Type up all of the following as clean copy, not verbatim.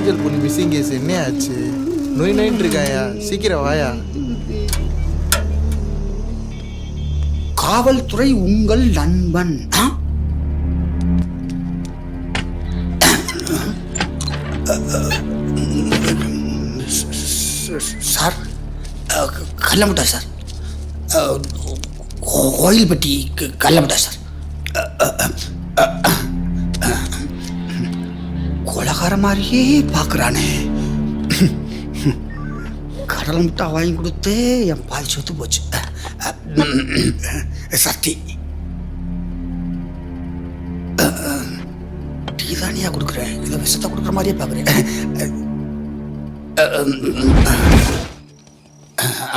Angel பொண்ணு missing case என்ன ஆச்சு? நோய் நோயின்னு இருக்காயா, சீக்கிரம் வாயா. காவல்துறை உங்கள் நண்பன். சார், கல்லமுட்டா சார், கோயில்பட்டி கல்லமுட்டா சார். கொலகார மாதிரியே பார்க்குறானே. கடல் முட்டா வாங்கி கொடுத்து என் பாதி சொத்து போச்சு. சக்தி டீ தானியா கொடுக்குறேன், இதை விஷத்தை கொடுக்குற மாதிரியே பார்க்குறேன்.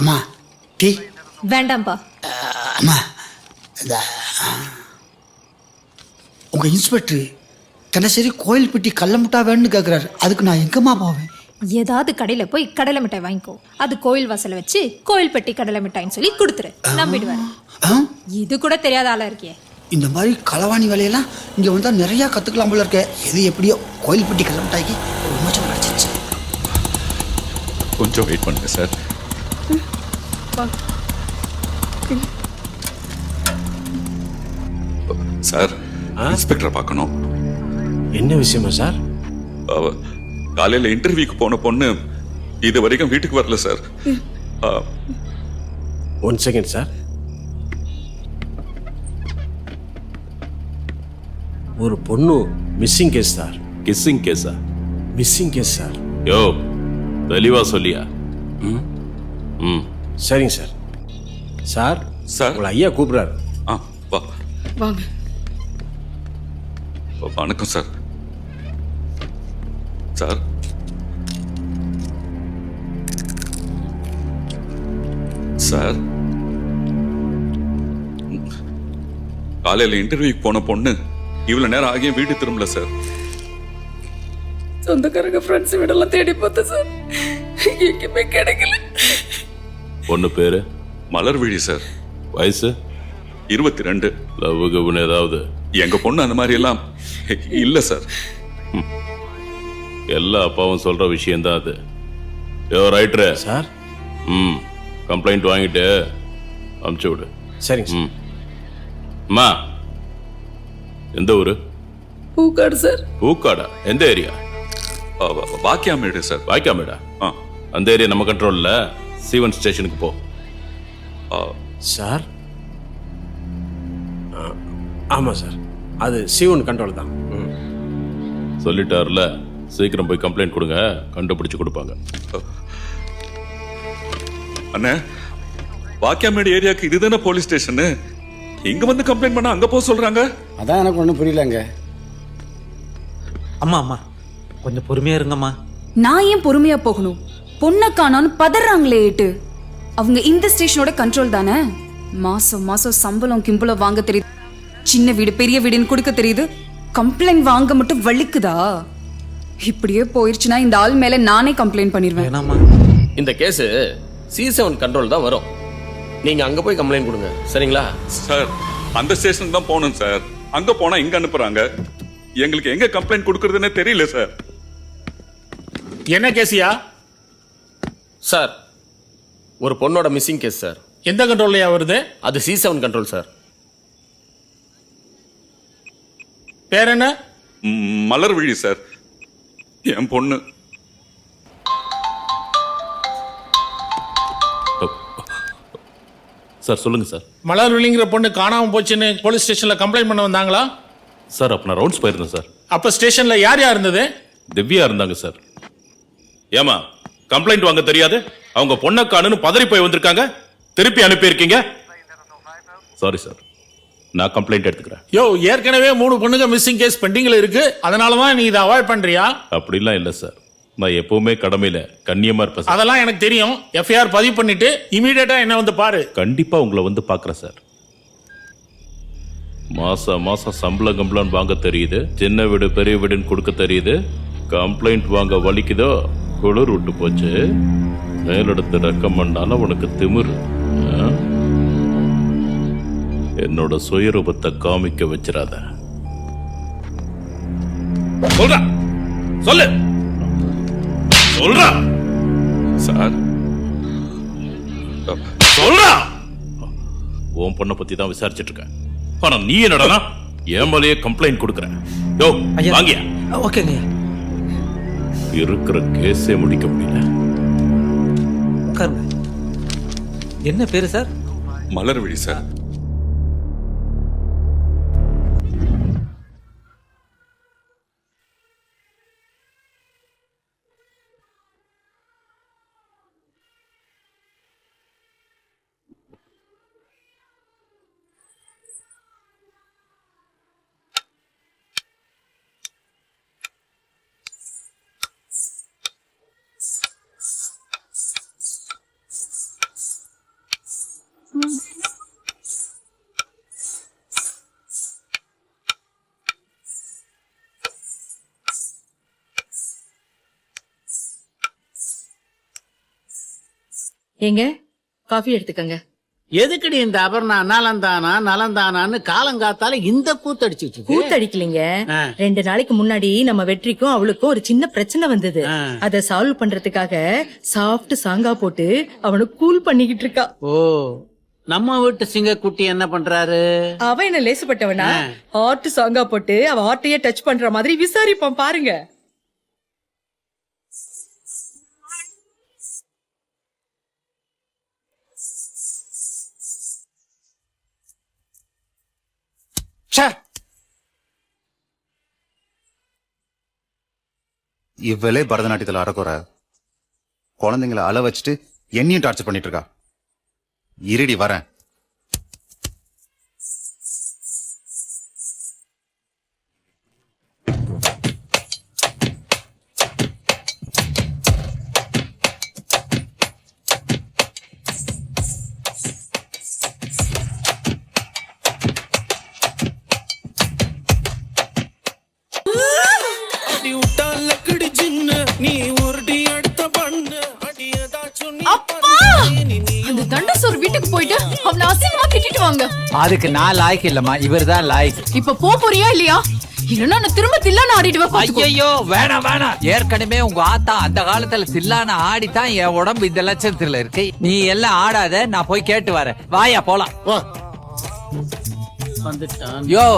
அம்மா டீ வேண்டாம்ப்பா. அம்மா, இந்த உங்கள் இன்ஸ்பெக்டர் தினசரி கோயில்பட்டி கடல முட்டா வேணும்னு கேட்குறாரு. அதுக்கு நான் எங்கம்மா போவேன்? ஏதாவது கடையில் போய் கடலை மிட்டாய் வாங்கிக்கோ. அது கோயில் வாசலை வச்சு கோயில்பட்டி கடலை மிட்டாய்ன்னு சொல்லி கொடுத்துரு, நம்பிடுவேன். இது கூட தெரியாத ஆளா இருக்கியே. இந்த மாதிரி களவாணி வேலையெல்லாம் இங்கே வந்தால் நிறையா கற்றுக்கலாம் போல இருக்க. எது எப்படியோ கோயில்பட்டி கடல மிட்டாய்க்கு ஒரு விமோச்சனம் கிடச்சிருச்சு. கொஞ்சம் வெயிட் பண்ணுங்க சார். சார், இன்ஸ்பெக்டரை பார்க்கணும். என்ன விஷயமா சார்? காலையில் இன்டர்வியூக்கு போன பொண்ணு இது வரைக்கும் வீட்டுக்கு வரல சார். 1 second sir. ஒரு பொண்ணு மிஸ்ஸிங் கேஸ் சார். கிஸ்ஸிங் கேஸா? Missing case sir. யோ, தெளிவா சொல்லியா? சரிங்க சார். சார், சார், உங்களை ஐயா கூப்பிடுறாரு. வா. வாங்க. வணக்கம் சார். சார், சார், காலையில் இன்டர்வியூக்கு போன பொண்ணு இவ்வளவு நேரம் ஆகியும் வீட்டு திரும்பல சார். சொந்தக்காரங்க ஃப்ரெண்ட்ஸ் வீடெல்லாம் தேடி பார்த்தேன் சார், எங்கேயுமே கிடைக்கல. பொண்ணு பேரு? மலர்விழி சார். வயசு? 22. லவ் கவுன் ஏதாவது? எங்க பொண்ணு அந்த மாதிரி எல்லாம் இல்ல சார். எல்லா அப்பாவும் சொல்ற விஷயம்தான் அது. யோ ரைட்டரு சார். கம்ப்ளைண்ட் வாங்கிட்டு அமுச்சு விடு. சரிங்க சார். அம்மா, எந்த ஊரு? பூக்காடு சார். பூக்காடா? எந்த ஏரியா? வாக்கியாமேடு சார். வாக்கியாமேடா? அந்த ஏரியா நம்ம கண்ட்ரோல்ல. C1 ஸ்டேஷனுக்கு போ. சார், ஆமாம் சார், அது C1 கண்ட்ரோல் தான். சொல்லிட்டார்ல, சீக்கிரம் போய் கம்ப்ளைண்ட் கொடுங்க, கண்டுபிடிச்சு கொடுப்பாங்க. அண்ணே, வாக்கியாமேடு ஏரியாக்கு இதுதானே போலீஸ் ஸ்டேஷன். இங்க வந்து கம்ப்ளைண்ட் பண்ண அங்க போக சொல்றாங்க. அதான் எனக்கு ஒன்றும் புரியலங்க. அம்மா அம்மா கொஞ்சம் பொறுமையா இருங்கம்மா. நான் ஏன் பொறுமையா போகணும்? பொண்ணை காணோன்னு பதறாங்களே ஏட்டு. அவங்க இந்த ஸ்டேஷனோட கண்ட்ரோல் தானே. மாசம் மாசம் சம்பளம் கிம்பளம் வாங்க தெரியுது, சின்ன வீடு பெரிய வீடுன்னு கொடுக்க தெரியுது. கம்ப்ளைண்ட் வாங்க மட்டும் வலிக்குதா? இப்படியே போயிருச்சுன்னா இந்த ஆள் மேல நானே கம்ப்ளைண்ட் பண்ணிடுவேன். வேணாம்மா. இந்த கேஸ் C7 கண்ட்ரோல் தான் வரும். நீங்க அங்க போய் கம்ப்ளைண்ட் கொடுங்க, சரிங்களா? சார், அந்த ஸ்டேஷன் தான் போகணும் சார். அங்க போனா இங்க அனுப்புறாங்க. எங்களுக்கு எங்க கம்ப்ளைண்ட் கொடுக்கறதுன்னே தெரியல சார். என்ன கேசியா? சார், ஒரு பொண்ணோட மிஸ்ஸிங் கேஸ் சார். எந்த கண்ட்ரோல்லையா வருது? அது C7 கண்ட்ரோல் சார். பேர் என்ன? மலர்விழி சார், என் பொண்ணு. சார் சொல்லுங்க சார். மலர்விழிங்கிற பொண்ணு காணாம போச்சுன்னு போலீஸ் ஸ்டேஷன்ல கம்ப்ளைண்ட் பண்ண வந்தாங்களா? சார், அப்ப நான் ரவுண்ட்ஸ் போயிருந்தேன் சார். அப்ப ஸ்டேஷன்ல யார் யார் இருந்தது? திவ்யா இருந்தாங்க சார். ஏமா, கம்ப்ளைண்ட் வாங்க தெரியாது? அவங்க பொண்ணை காணுன்னு பதறி போய் வந்திருக்காங்க, திருப்பி அனுப்பி இருக்கீங்க. சாரி சார், நான் கம்ப்ளைண்ட் எடுத்துக்கிறேன். யோ, ஏற்கனவே 3 பொண்ணுங்க மிஸ்ஸிங் கேஸ் பெண்டிங்ல இருக்கு, அதனாலதான் நீ இதை அவாய்ட் பண்றியா? அப்படிலாம் இல்ல சார், நான் எப்பவுமே கடமையில கண்ணியமா இருப்பேன். அதெல்லாம் எனக்கு தெரியும். FIR பதிவு பண்ணிட்டு இமீடியட்டா என்ன வந்து பாரு. கண்டிப்பா உங்களை வந்து பாக்குறேன் சார். மாசம் மாசம் சம்பளம் வாங்க தெரியுது, சின்ன வீடு பெரிய வீடுன்னு கொடுக்க தெரியுது. கம்ப்ளைண்ட் வாங்க வலிக்குதோ, குளிர் விட்டு போச்சு. மேலெடுத்து ரெக்கமெண்டால உனக்கு திமிரு. என்னோட சுயரூபத்தை காமிக்க வச்சிடாத. சொல்ற சொல்லு. சொல்றா சார் சொல்றா உன் பொண்ணை பத்தி தான் விசாரிச்சிட்டு இருக்கேன். ஆனா நீ என்னடா என் மேலேயே கம்ப்ளைண்ட் கொடுக்குற. யோ வாங்கியா. ஓகேங்க. இருக்கிற கேஸே முடிக்க முடியல. உட்காருங்க. என்ன பேரு சார்? மலர்விழி சார். ஏங்க காஃபி எடுத்துக்கங்க. எதுக்குடி இந்த அபர்ணா நலந்தானா நலந்தானான்னு காலங்காத்தால இந்த கூத்தடிச்சுட்டு இருக்கு? கூத்தடிக்கலீங்க. 2 நாளைக்கு முன்னாடி நம்ம வெற்றிக்கும் அவளுக்கும் ஒரு சின்ன பிரச்சனை வந்தது. அத சால்வ் பண்றதுக்காக சாஃப்ட் சாங்கா போட்டு அவனை கூல் பண்ணிக்கிட்டு இருக்கா. ஓ, நம்ம வீட்டு சிங்கக்குட்டி என்ன பண்றாரு? அவ என்ன லேசுப்பட்டவனா? ஹார்ட் சாங்கா போட்டு அவ ஹார்ட்டையே டச் பண்ற மாதிரி விசாரிப்பான் பாருங்க. இவ்வளே பரதநாட்டியத்துல அறக்குற குழந்தைங்களை அள வச்சுட்டு என்னையும் டார்ச்சர் பண்ணிட்டு இருக்கா. இருடி வரேன். வீட்டுக்கு போயிட்டு அவனை அசிங்கமா திட்டிட்டு வாங்க. அதுக்கு நான் லாய்க்கு இல்லம்மா, இவர் தான் லாய்க்கு. இப்ப போறியா இல்லையா? இல்லன்னா நான் திரும்ப தில்லான ஆடிடுவேன். ஐயோ வேணாம் வேணாம். ஏற்கனவே உங்க ஆத்தா அந்த காலத்துல தில்லான ஆடித்தான் என் உடம்பு இந்த லட்சத்துல இருக்கு. நீ எல்லாம் ஆடாத, நான் போய் கேட்டு வரேன். வாயா போலாம். யோ,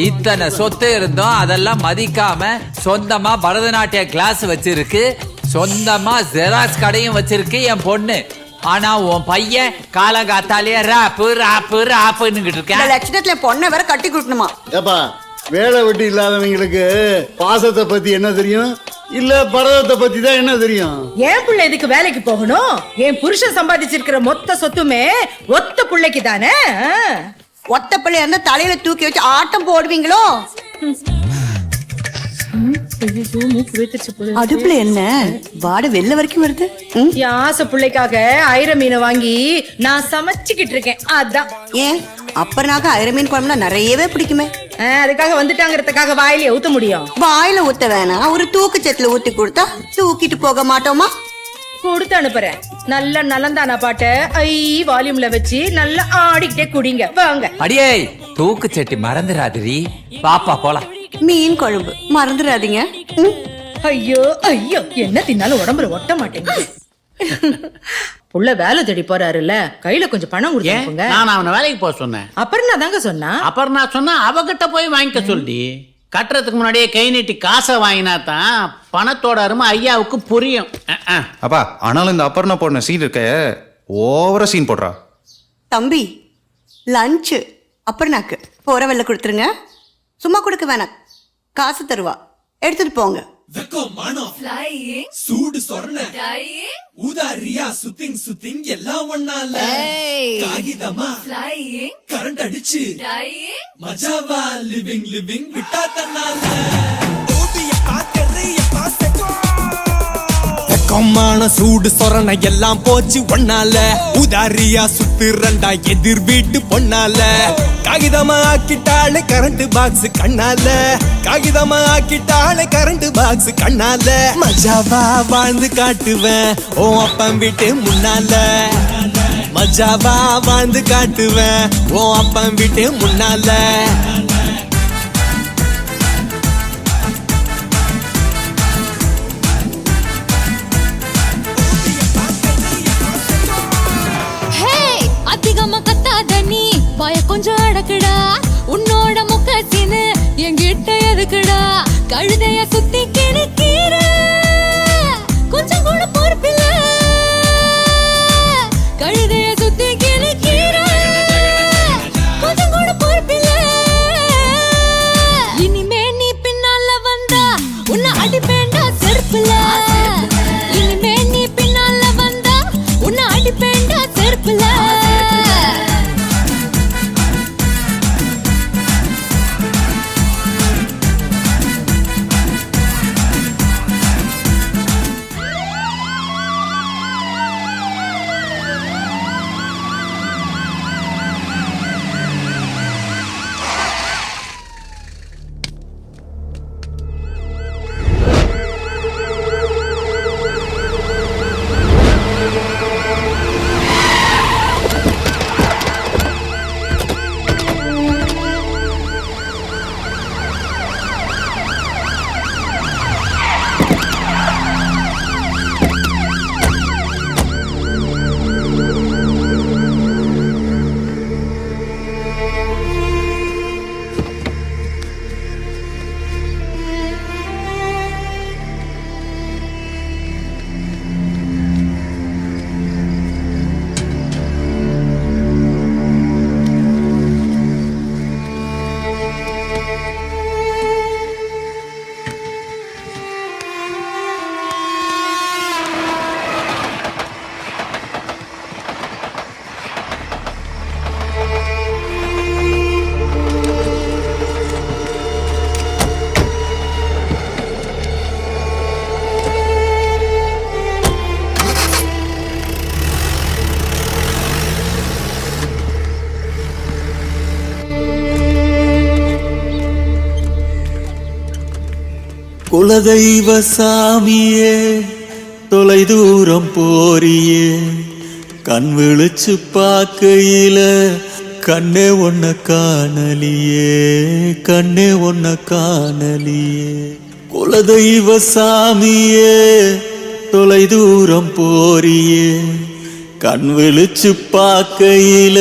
இத்தனை சொத்து இருந்தோம் அதெல்லாம் மதிக்காம சொந்தமா பரதநாட்டிய கிளாஸ் வச்சிருக்கு, சொந்தமா ஜெராக்ஸ் கடையும் வச்சிருக்கு என் பொண்ணு. ஆனா உன் பையன் காலங்காத்தாலேயே ராப்பு ராப்பு ராப்புன்னு இருக்கேன். லட்சணத்துல பொண்ணை வேற கட்டி கொடுக்கணுமா? ஏப்பா, வேலை வெட்டி இல்லாதவங்களுக்கு பாசத்தை பத்தி என்ன தெரியும்? இல்ல பரதத்தை பத்தி தான் என்ன தெரியும்? என் பிள்ளை எதுக்கு வேலைக்கு போகணும்? என் புருஷன் சம்பாதிச்சிருக்கிற மொத்த சொத்துமே ஒத்த பிள்ளைக்கு தானே. ஒத்த பிள்ளை இருந்தா தலையில தூக்கி வச்சு ஆட்டம் போடுவீங்களோ? அடுப்புல என்ன வாட வெள்ள வரைக்கும் வருது? என் ஆசை பிள்ளைக்காக ஐர மீனை வாங்கி நான் சமைச்சுக்கிட்டு இருக்கேன். அதான். ஏன் அப்பனாக்க ஐர மீன் குழம்புனா நிறையவே பிடிக்குமே. அதுக்காக வந்துட்டாங்கிறதுக்காக வாயில ஊத்த முடியும்? வாயில ஊத்த வேணாம், ஒரு தூக்கு சத்துல ஊத்தி கொடுத்தா தூக்கிட்டு போக மாட்டோமா? கொடுத்து அனுப்புறேன். நல்ல நலந்தானா பாட்ட வால்யூம்ல வச்சு நல்லா ஆடிக்கிட்டே குடிங்க. வாங்க. அடியே, தூக்கு சட்டி மறந்துடாதீ. பாப்பா போலாம். மீன் குழம்பு மறந்துடாதீங்க. ஐயோ ஐயோ, என்ன தின்னாலும் உடம்புல ஒட்ட மாட்டேங்குது. புள்ள வேலை தேடி போறாருல்ல, கையில கொஞ்சம் பணம் கொடுங்க. நான் அவனை வேலைக்கு போக சொன்னேன். அப்புறம் நான் தாங்க சொன்னா. அப்புறம் நான் சொன்னா அவகிட்ட போய் வாங்கிக்க சொல்லி, கட்டுறதுக்கு முன்னாடியே கை நீட்டி காசை வாங்கினா தான் பணத்தோட அருமை ஐயாவுக்கு புரியும். அப்பா, ஆனாலும் இந்த அப்பர்ணா போடுற சீன் இருக்க ஓவரா சீன் போடுறா. தம்பி, லஞ்சு அப்பர்ணாக்கு போற வெள்ள கொடுத்துருங்க. சும்மா கொடுக்க வேணாம், காசு தருவா, எடுத்துட்டு போங்க. சூடு சொர்ண உதாரியா சுத்திங் சுத்திங் எல்லாம் ஒண்ணால காகிதமா கரண்ட் அடிச்சு மஜாவா லிவிங் லிவிங் விட்டா தன்னால வெக்கமான சூடு சொரண எல்லாம் போச்சு ஒண்ணால உதாரியா சுத்துறண்டா எதிர் வீட்டு பொண்ணால காகிதமா ஆக்கிட்டாளே கரண்ட் பாக்ஸ் கண்ணால காகிதமா ஆக்கிட்டாளே கரண்ட் பாக்ஸ் கண்ணால மஜாவா வாழ்ந்து காட்டுவேன் ஓ அப்பன் வீட்டு முன்னால மஜாவா வாழ்ந்து காட்டுவேன் ஓ அப்பன் வீட்டு முன்னால கொஞ்சம் அடக்குடா உன்னோட முக்கச்சின்னு என்கிட்ட எதுக்குடா கழுதைய சுத்தி கிணக்கீர கொஞ்சம் கூட பொறுப்பில்ல கழுதைய சுத்தி கிணக்கீர கொஞ்சம் கூட பொறுப்பில்ல இனிமே நீ பின்னால வந்தா உன்னை அடிப்பேண்டா செருப்புல இனிமே நீ பின்னால வந்தா உன்னை அடிப்பேண்டா செருப்புல குலதெய்வ சாமியே தொலை தூரம் போறியே கண் விழிச்சு பார்க்கையில கண்ணே ஒன்ன காணலியே கண்ணே ஒன்ன காணலியே குலதெய்வ சாமியே தொலை தூரம் போறியே கண் விழிச்சு பார்க்கையில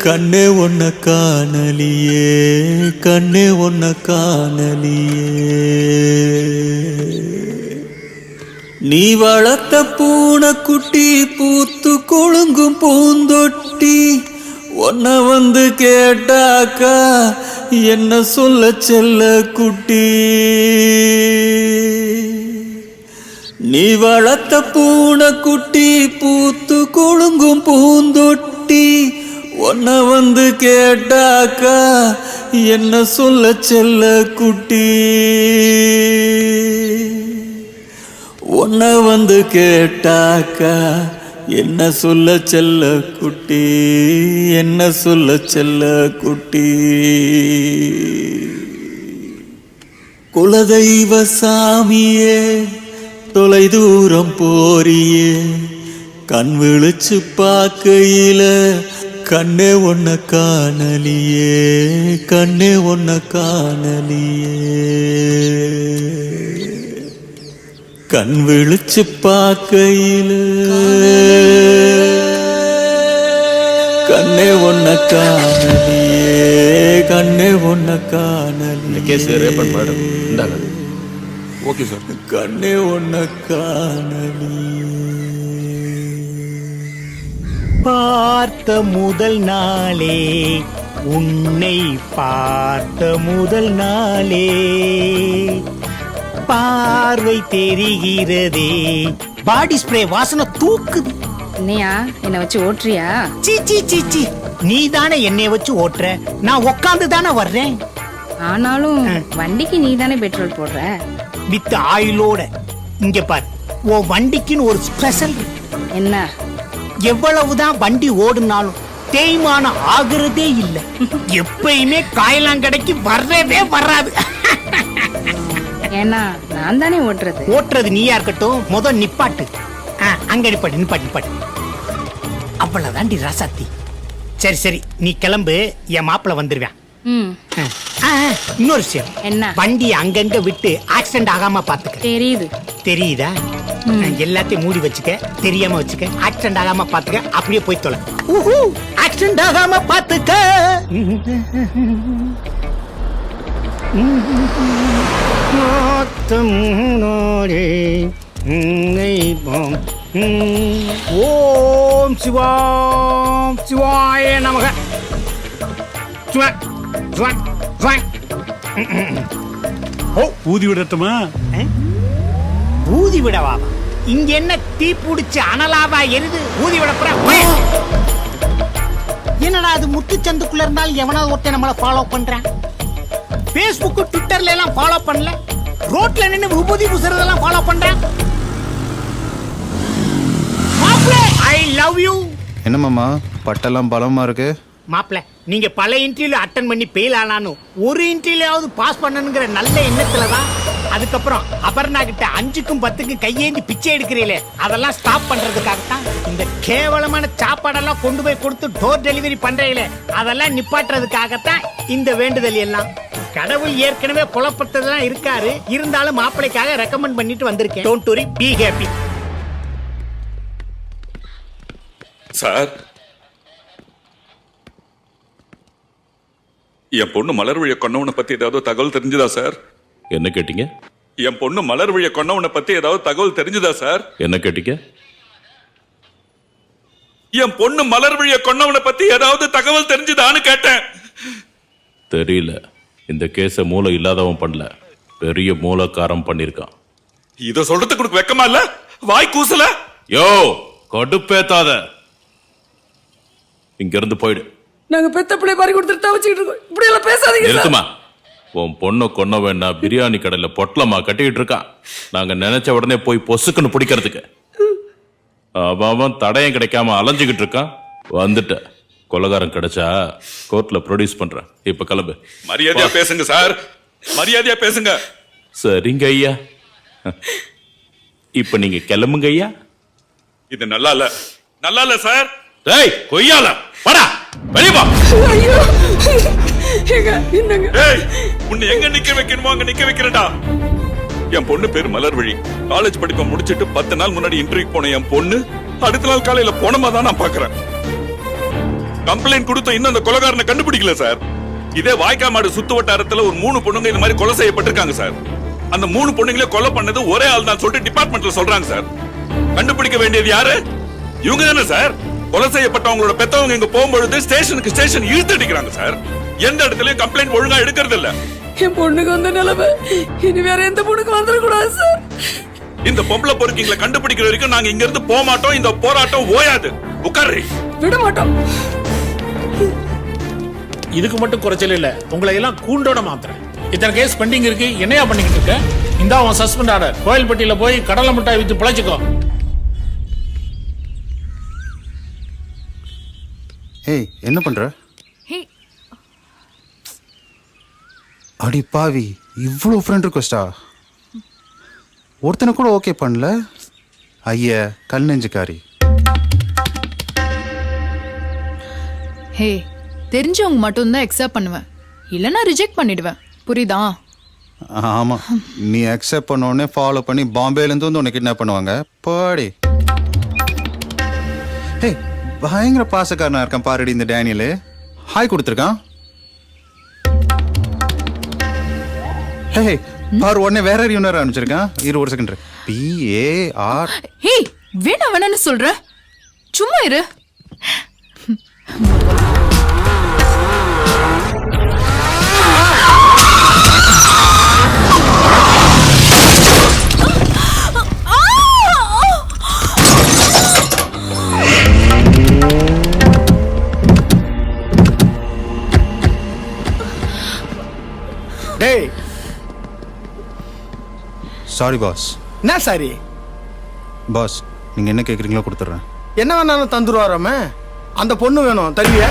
கண்ணே ஒன்ன காணலியே கண்ணே ஒன்ன காணலியே நீ வளர்த்த பூனைக்குட்டி பூத்து கொழுங்கும் பூந்தொட்டி ஒன்ன வந்து கேட்டாக்கா என்ன சொல்ல செல்ல குட்டி நீ வளர்த்த பூனைக்குட்டி பூத்து கொழுங்கும் பூந்தொட்டி ஒன்ன வந்து கேட்டாக்கா என்ன சொல்ல செல்ல குட்டி ஒன்ன வந்து கேட்டாக்கா என்ன சொல்ல செல்ல குட்டி என்ன சொல்ல செல்ல குட்டி குலதெய்வ சாமியே தொலை தூரம் போறியே கண் விழிச்சு பார்க்கையில கண்ணே ஒன்ன காணலியே கண்ணே ஒன்ன காணலியே கண் விழிச்சு பார்க்கையில கண்ணே ஒன்ன காணலியே கண்ணே ஒன்ன காணலியே கேஸ் ரேப்பன் மேடம் இந்தாங்க ஓகே சார் கண்ணே ஒன்ன காணலியே பார்த்த முதல் நாளே உன்னை பார்த்த முதல் நாளே பார்வை தெரிகிறதே பாடி ஸ்ப்ரே வாசனை தூக்குது. என்னையா என்ன வச்சு ஓட்டுறியா? சீ சீ சீ சீ நீ தானே என்னைய வச்சு ஓட்டுற, நான் உக்காந்து தானே வர்றேன். ஆனாலும் வண்டிக்கு நீ தானே பெட்ரோல் போடுற. வித் ஆயிலோட. இங்க பார், உன் வண்டிக்குன்னு ஒரு ஸ்பெஷல். என்ன? எவ்வளவுதான் வண்டி ஓடுனாலும் தேய்மானம் ஆகுறதே இல்ல. எப்பயுமே காயலாங்கடைக்கு வர்றதே வராது. ஏன்னா நான் தானே ஓட்டுறது. ஓட்டுறது நீயா இருக்கட்டும், முதல் நிப்பாட்டு. அங்க நிப்பாட்டு நிப்பாட்டு நிப்பாட்டு. அவ்வளவுதாண்டி ராசாத்தி. சரி சரி நீ கிளம்பு, என் மாப்பிள்ள வந்துருவேன். இன்னொரு விஷயம், என்ன? வண்டி அங்கங்க விட்டு ஆக்சிடென்ட் ஆகாம பாத்துக்க. தெரியுது. தெரியுதா? எல்லாத்தையும் மூடி வச்சுக்க, தெரியாம வச்சுக்க, ஆக்சிடென்ட் ஆகாம பாத்துக்க. அப்படியே போய் தொலை. ஆக்சிடென்ட் ஆகாம பாத்துக்க. ஓம் சிவாம் சிவாய நமக. ஊதி விடட்டுமா? ஊதி விடவா? இங்க என்ன தீ பிடிச்சு அனலாவா எரிது? ஊதி விட போற? என்னடா அது முத்துச்சந்துக்குள்ள இருந்தாலும் எவனாவது ஒருத்தன் நம்மள ஃபாலோ பண்றான். பேஸ்புக் ட்விட்டர்ல எல்லாம் ஃபாலோ பண்ணல, ரோட்ல நின்னு விபூதி பூசுறதெல்லாம் ஃபாலோ பண்றான். மாப்ளே ஐ லவ் யூ. என்ன மாமா பட்டெல்லாம் பலமா இருக்கு? மாப்ள நீங்க பல இன்டர்வியூ அட்டன் பண்ணி ஃபெயில் ஆனாலும் ஒரு இன்டர்வியூலாவது பாஸ் பண்ணணுங்கிற நல்ல எண்ணத்துல தான். அதுக்கப்புறம் அபர்ணா கிட்ட 5க்கும் 10க்கும் கையேந்தி பிச்சை எடுக்கிறீங்களே, அதெல்லாம் ஸ்டாப் பண்றதுக்காகத்தான். இந்த கேவலமான சாப்பாடெல்லாம் கொண்டு போய் கொடுத்து டோர் டெலிவரி பண்றீங்களே, அதெல்லாம் நிப்பாட்டுறதுக்காகத்தான் இந்த வேண்டுதல் எல்லாம். கடவுள் ஏற்கனவே குழப்பத்ததெல்லாம் இருக்காரு, இருந்தாலும் மாப்பிளைக்காக ரெக்கமெண்ட் பண்ணிட்டு வந்திருக்கேன். Don't worry, B happy. Sir, என் பொண்ணு மலர்விழிய கொன்னவனை பத்தி ஏதாவது தகவல் தெரிஞ்சுதா சார்? என்ன கேட்டீங்க? என் பொண்ணு மலர்விழிய கொன்னவனை பத்தி ஏதாவது தகவல் தெரிஞ்சுதா சார்? என்ன கேட்டீங்க? என் பொண்ணு மலர்விழிய கொன்னவனை பத்தி ஏதாவது தகவல் தெரிஞ்சுதான்னு கேட்டேன். தெரியல. இந்த கேஸ மூளை இல்லாதவன் பண்ணல, பெரிய மூலக்காரம் பண்ணிருக்கான். இத சொல்றதுக்கு உனக்கு வெக்கமா இல்ல? வாய் கூசல? யோ கடுப்பேத்தாத, இங்க இருந்து போயிடு. நாங்க பெத்த பிள்ளை பாரி கொடுத்துட்டு தவச்சிட்டு இருக்கோம். இப்படி எல்லாம் பேசாதீங்க. நிறுத்துமா. உன் பொண்ணு கொன்ன வேணா பிரியாணி கடையில பொட்டலமா கட்டிக்கிட்டு இருக்கான். நாங்க நினைச்ச உடனே போய் பொசுக்குன்னு பிடிக்கிறதுக்கு. அவன் தடயம் கிடைக்காம அலைஞ்சுக்கிட்டு இருக்கான். வந்துட்ட. கொலகாரம் கிடைச்சா கோர்ட்ல ப்ரொடியூஸ் பண்றேன். இப்ப கிளம்பு. மரியாதையா பேசுங்க சார், மரியாதையா பேசுங்க. சரிங்க ஐயா. இப்ப நீங்க கிளம்புங்க ஐயா. இது நல்லா இல்ல, நல்லா இல்ல சார். டேய் கொய்யால வாடா வெளிய வா. ஐயோ என்னங்க? டேய் உன்னை எங்க நிக்க வைக்கணுமோ அங்க நிக்க வைக்கிறடா. என் பொண்ணு பேரு மலர்விழி. காலேஜ் படிப்பை முடிச்சிட்டு 10 நாள் முன்னாடி இன்டர்வியூ போன என் பொண்ணு அடுத்த நாள் காலையில போனமா தான் நான் பாக்குறேன். கம்ப்ளைண்ட் கொடுத்த இன்னும் அந்த கொலைகாரனை கண்டுபிடிக்கல சார். இதே வாய்க்காமாடு சுத்து வட்டாரத்துல ஒரு 3 பொண்ணுங்க இந்த மாதிரி கொலை செய்யப்பட்டிருக்காங்க சார். அந்த 3 பொண்ணுங்களே கொலை பண்ணது ஒரே ஆள் தான் சொல்லிட்டு டிபார்ட்மெண்ட்ல சொல்றாங்க சார். கண்டுபிடிக்க வேண்டியது யாரு? இவங்க தானே சார். கொலை செய்யப்பட்டவங்களோட பெத்தவங்க இங்க போகும்பொழுது ஸ்டேஷன் இழுத்து அடிக்கிறாங்க சார். எந்த இடத்துலயும் கம்ப்ளைண்ட் ஒழுங்கா எடுக்கிறது இல்ல. என் பொண்ணுக்கு வந்த நிலைமை இனி வேற எந்த பொண்ணுக்கு வந்துடக்கூடாது சார். இந்த பொம்பளை பொறுக்கிங்களை கண்டுபிடிக்கிற வரைக்கும் நாங்க இங்க இருந்து போக மாட்டோம். இந்த போராட்டம் ஓயாது. உட்காரு. விட மாட்டோம். இதுக்கு மட்டும் குறைச்சல் இல்ல, உங்களை எல்லாம் கூண்டோட மாத்துறேன். இத்தனை கேஸ் பெண்டிங் இருக்கு, என்னையா பண்ணிக்கிட்டு இருக்க? இந்த உன் சஸ்பெண்ட் ஆர்டர். கோயில்பட்டியில போய் கடலை மிட்டாய் வித்து பிழைச்சுக்கோ. ஏய் என்ன பண்ற? அடி பாவி, இவ்வளவு ஃப்ரெண்ட் ரிக்வெஸ்டா? ஒருத்தனை கூட ஓகே பண்ணல. ஐயா கல் நெஞ்சுக்காரி. ஹே, தெரிஞ்சவங்க மட்டும் தான் அக்செப்ட் பண்ணுவேன், இல்லனா ரிஜெக்ட் பண்ணிடுவேன். புரியுதா? ஆமா, நீ அக்செப்ட் பண்ண உடனே ஃபாலோ பண்ணி பாம்பேல இருந்து வந்து உன்னை கிட்னாப் பண்ணுவாங்க. பாடி. ஹே, பயங்கர பாசக்காரனா இருக்கான் பாருடி இந்த டேனியலு. ஹாய் கொடுத்துருக்கான். ஹே பாரு, உடனே வேற யூனர் அனுப்பிச்சிருக்கான். இரு ஒரு செகண்ட். PAR. ஹே, வேணான்னு சொல்ற, சும்மா இரு. டேய் சாரி பாஸ். என்ன சாரி? பாஸ் நீங்க என்ன கேக்குறீங்களோ கொடுத்துட்றேன். என்ன வேணாலும் தந்துருவாராம. அந்த பொண்ணு வேணும், தருவியா?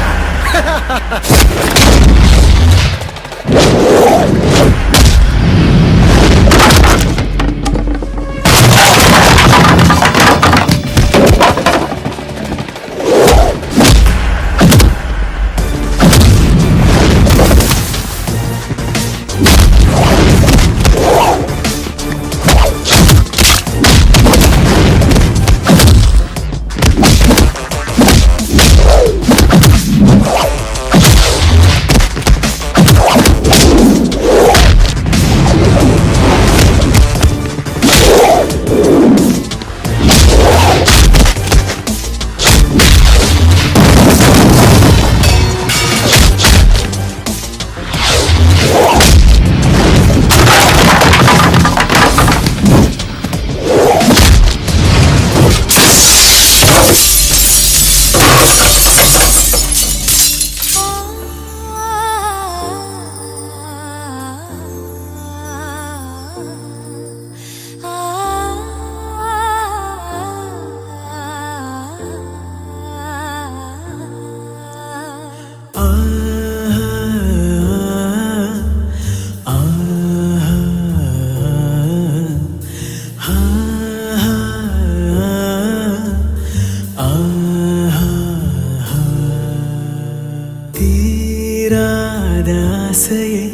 தீராத ஆசையே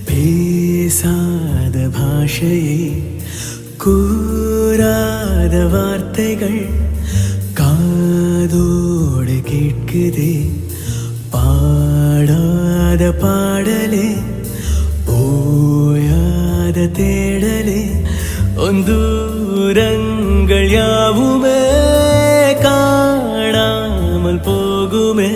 பேசாத பாஷையே கூறாத வார்த்தைகள் காதோடு கேட்குதே பாடாத பாடலே ஓயாத தேடலே ஒந்தூரங்கள் யாவுமே காணாமல் போகுமே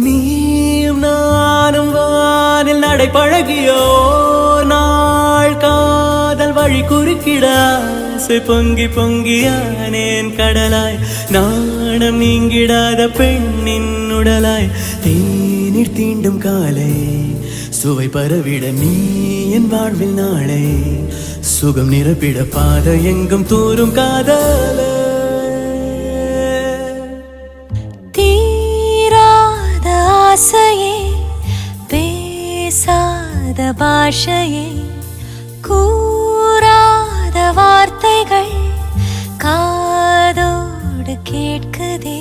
நீயும் நானும் வானில் நடை பழகியோ நாள் காதல் வழி குறுக்கிட ஆசை பொங்கி பொங்கியானேன் கடலாய் நாணம் நீங்கிடாத பெண்ணின் உடலாய் தேநீர் தீண்டும் காலை சுவை பரவிட நீ என் வாழ்வில் நாளை சுகம் நிரப்பிட பாத எங்கும் தூரும் காதல ஆசையே பேசாத பாஷையே கூறாத வார்த்தைகள் காதோடு கேட்குதே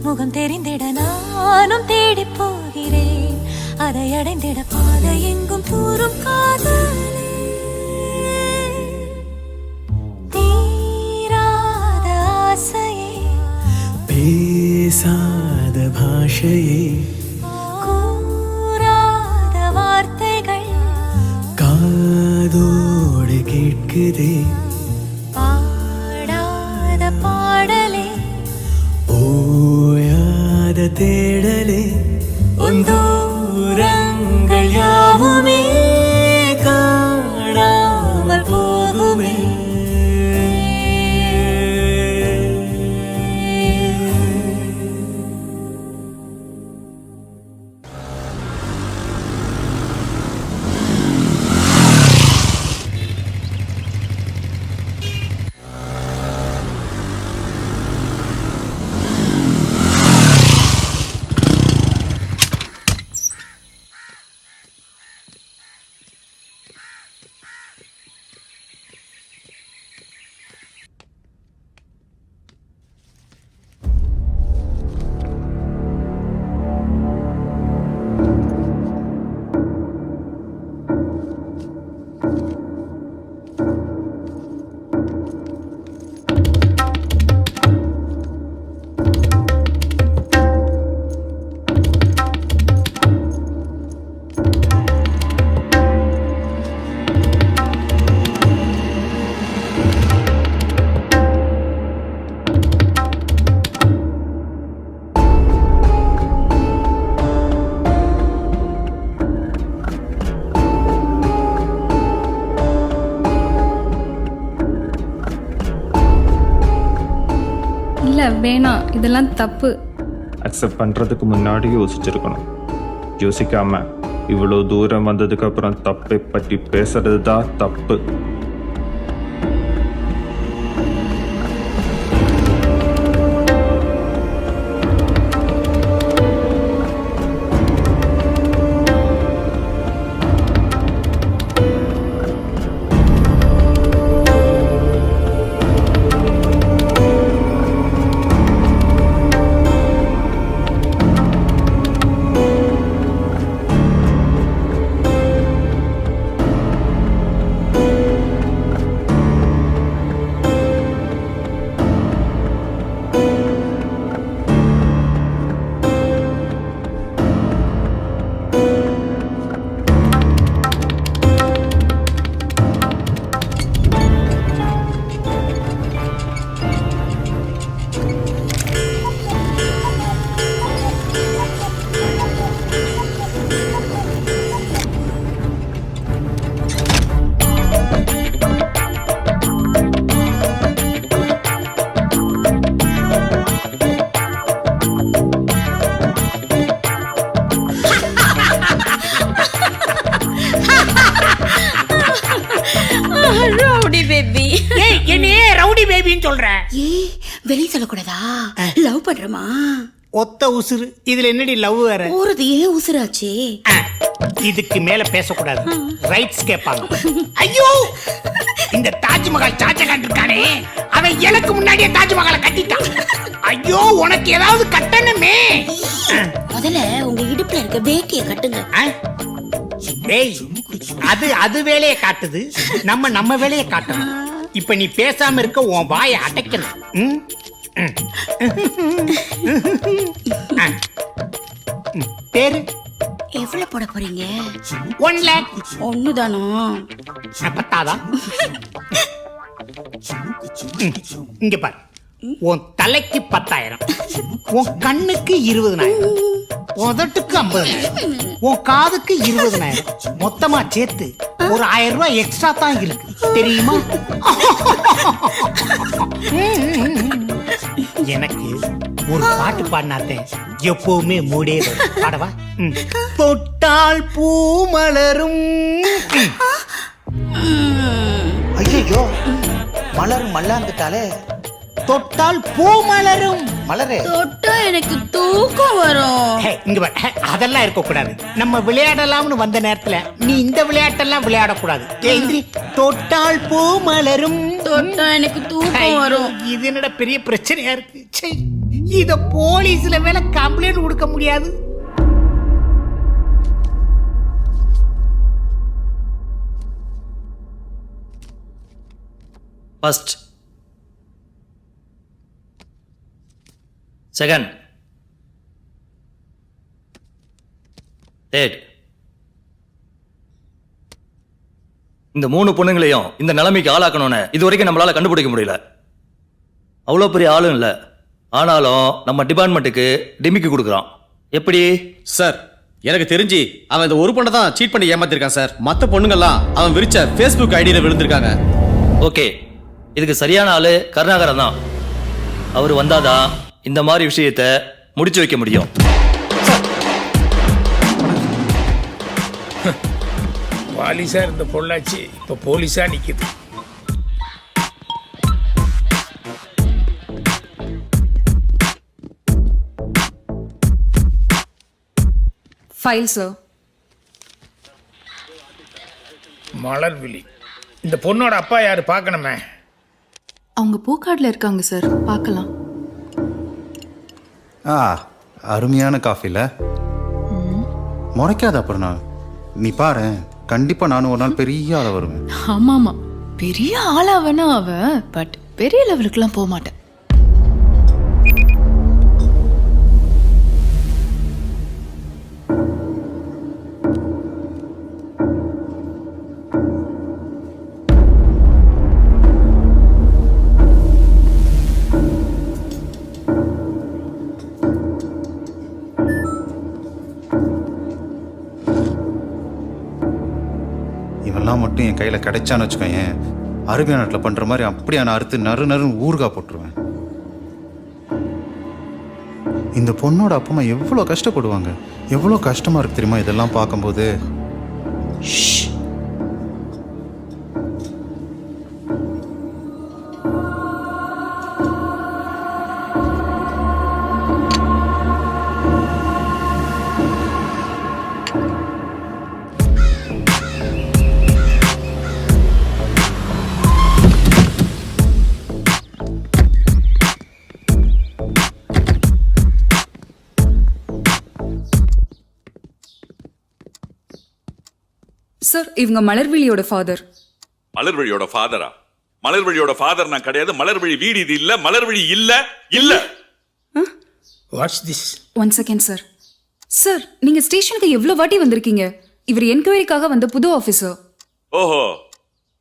முகம் தெரிந்திட நானும் தேடி போகிறேன் அதை அடைந்திட பாதை எங்கும் தூரும் காதலே தீராத ஆசையே பேசாத பாஷையே கூறாத வார்த்தைகள் காதோடு கேட்குதே பாடாத பாடலே ஓயாத தேடலே ஒந்தூரங்கள் யாவுமே காணாமல் போகுமே வேணாம், இதெல்லாம் தப்பு. அக்செப்ட் பண்றதுக்கு முன்னாடி யோசிச்சிருக்கணும். யோசிக்காம இவ்வளோ தூரம் வந்ததுக்கு அப்புறம் தப்பை பற்றி பேசுறது தான் தப்பு. ஏன் சொல்ற? ஏய் வெளிய சொல்லக்கூடாதா? லவ் பண்றமா? ஒத்த உசுறு இதுல என்னடி லவ் வேற? போறது ஏன் உசுராச்சே? இதுக்கு மேல பேசக்கூடாது, ரைட்ஸ் கேட்பாங்க. ஐயோ, இந்த தாஜ்மஹால் ஷாஜகான் இருக்கானே, அவன் எனக்கு முன்னாடியே தாஜ்மஹாலை கட்டிட்டான். ஐயோ, உனக்கு ஏதாவது கட்டணுமே. முதல்ல உங்க இடுப்புல இருக்க வேட்டியை கட்டுங்க. டேய், அது வேலையை காட்டுது, நம்ம வேலையை காட்டணும். இப்ப நீ பேசாம இருக்க, உன் வாயை அடைக்கணும். பேரு எவ்வளவு போட போறீங்க? 1 lakh. ஒண்ணுதானா? பத்தாதா? இங்க பாரு, உன் தலைக்கு 10,000, உன் கண்ணுக்கு 20,000, உதட்டுக்கு 50,000, உன் காதுக்கு 20,000, மொத்தமா சேர்த்து ஒரு 1000 ரூபாய் எக்ஸ்ட்ரா தான் இருக்கு, தெரியுமா? எனக்கு ஒரு பாட்டு பாடினாத்தே எப்பவுமே மூடே வரும். பாடவா? தொட்டால் பூ மலரும். ஐயோ, மலரும் மல்லாந்துட்டாலே. தொட்டால் பூ மலரும். மலரே, தொட்டா எனக்கு தூக்கம் வரும். இங்க பாரு, அதெல்லாம் இருக்க கூடாது. நம்ம விளையாடலாம்னு வந்த நேரத்துல நீ இந்த விளையாட்டெல்லாம் விளையாடக்கூடாது. ஏந்திரி. தொட்டால் பூ மலரும். தொட்டா எனக்கு தூக்கம் வரும். இது என்னடா பெரிய பிரச்சனையா இருக்கு. சே, இத போலீஸ்ல மேல கம்ப்ளைண்ட் கொடுக்க முடியாது. First, second, third. இந்த 3 பொண்ணுங்களையும் இந்த நிலைமைக்கு ஆளாக்கணும்னு இது வரைக்கும் நம்மளால கண்டுபிடிக்க முடியல. அவ்வளோ பெரிய ஆளும் இல்லை, ஆனாலும் நம்ம டிபார்ட்மெண்ட்டுக்கு டிமிக்கி கொடுக்குறான். எப்படி சார்? எனக்கு தெரிஞ்சு அவன் இந்த ஒரு பொண்ணை தான் சீட் பண்ணி ஏமாத்திருக்கான் சார். மற்ற பொண்ணுங்கெல்லாம் அவன் விரிச்ச ஃபேஸ்புக் ஐடியில விழுந்திருக்காங்க. ஓகே, இதுக்கு சரியான ஆளு கருணாகரன் தான். அவர் வந்தாதான் இந்த மாதிரி விஷயத்தை முடிச்சு வைக்க முடியும். பாலிசா இருந்த பொள்ளாச்சி இப்ப போலீஸா நிக்குது. File sir. மலர்விழி, இந்த பொண்ணோட அப்பா யாரு பார்க்கணுமே? அவங்க பூக்காடுல இருக்காங்க சார், பார்க்கலாம். அருமையான காஃபில முறைக்காத. அப்புறம் நீ பாரு, கண்டிப்பா நானும் ஒரு நாள் பெரிய ஆள வருவேன். ஆமாமா, பெரிய ஆளா வேணா அவ, பட் பெரிய லெவலுக்குலாம் போக மாட்டேன். இவெல்லாம் மட்டும் என் கையில கிடைச்சான்னு வச்சுக்கோயேன், அரபியா நாட்டில் பண்ற மாதிரி அப்படியே நான் அறுத்து நறுன்னு ஊறுகா போட்டுருவேன். இந்த பொண்ணோட அப்பா அம்மா எவ்வளோ கஷ்டப்படுவாங்க, எவ்வளோ கஷ்டமா இருக்கு தெரியுமா இதெல்லாம் பார்க்கும்போது. சார், இவங்க மலர்விழியோட ஃபாதர். மலர்விழியோட ஃபாதரா? மலர்விழியோட ஃபாதர் நான் கிடையாது. மலர்விழி வீடு இது இல்ல. மலர்விழி இல்ல இல்ல. Watts this? 1 second sir. Sir, நீங்க ஸ்டேஷனுக்கு எவ்வளவு வாட்டி வந்திருக்கீங்க? இவர் என்கொயரிக்காக வந்த புது ஆபீசர். ஓஹோ,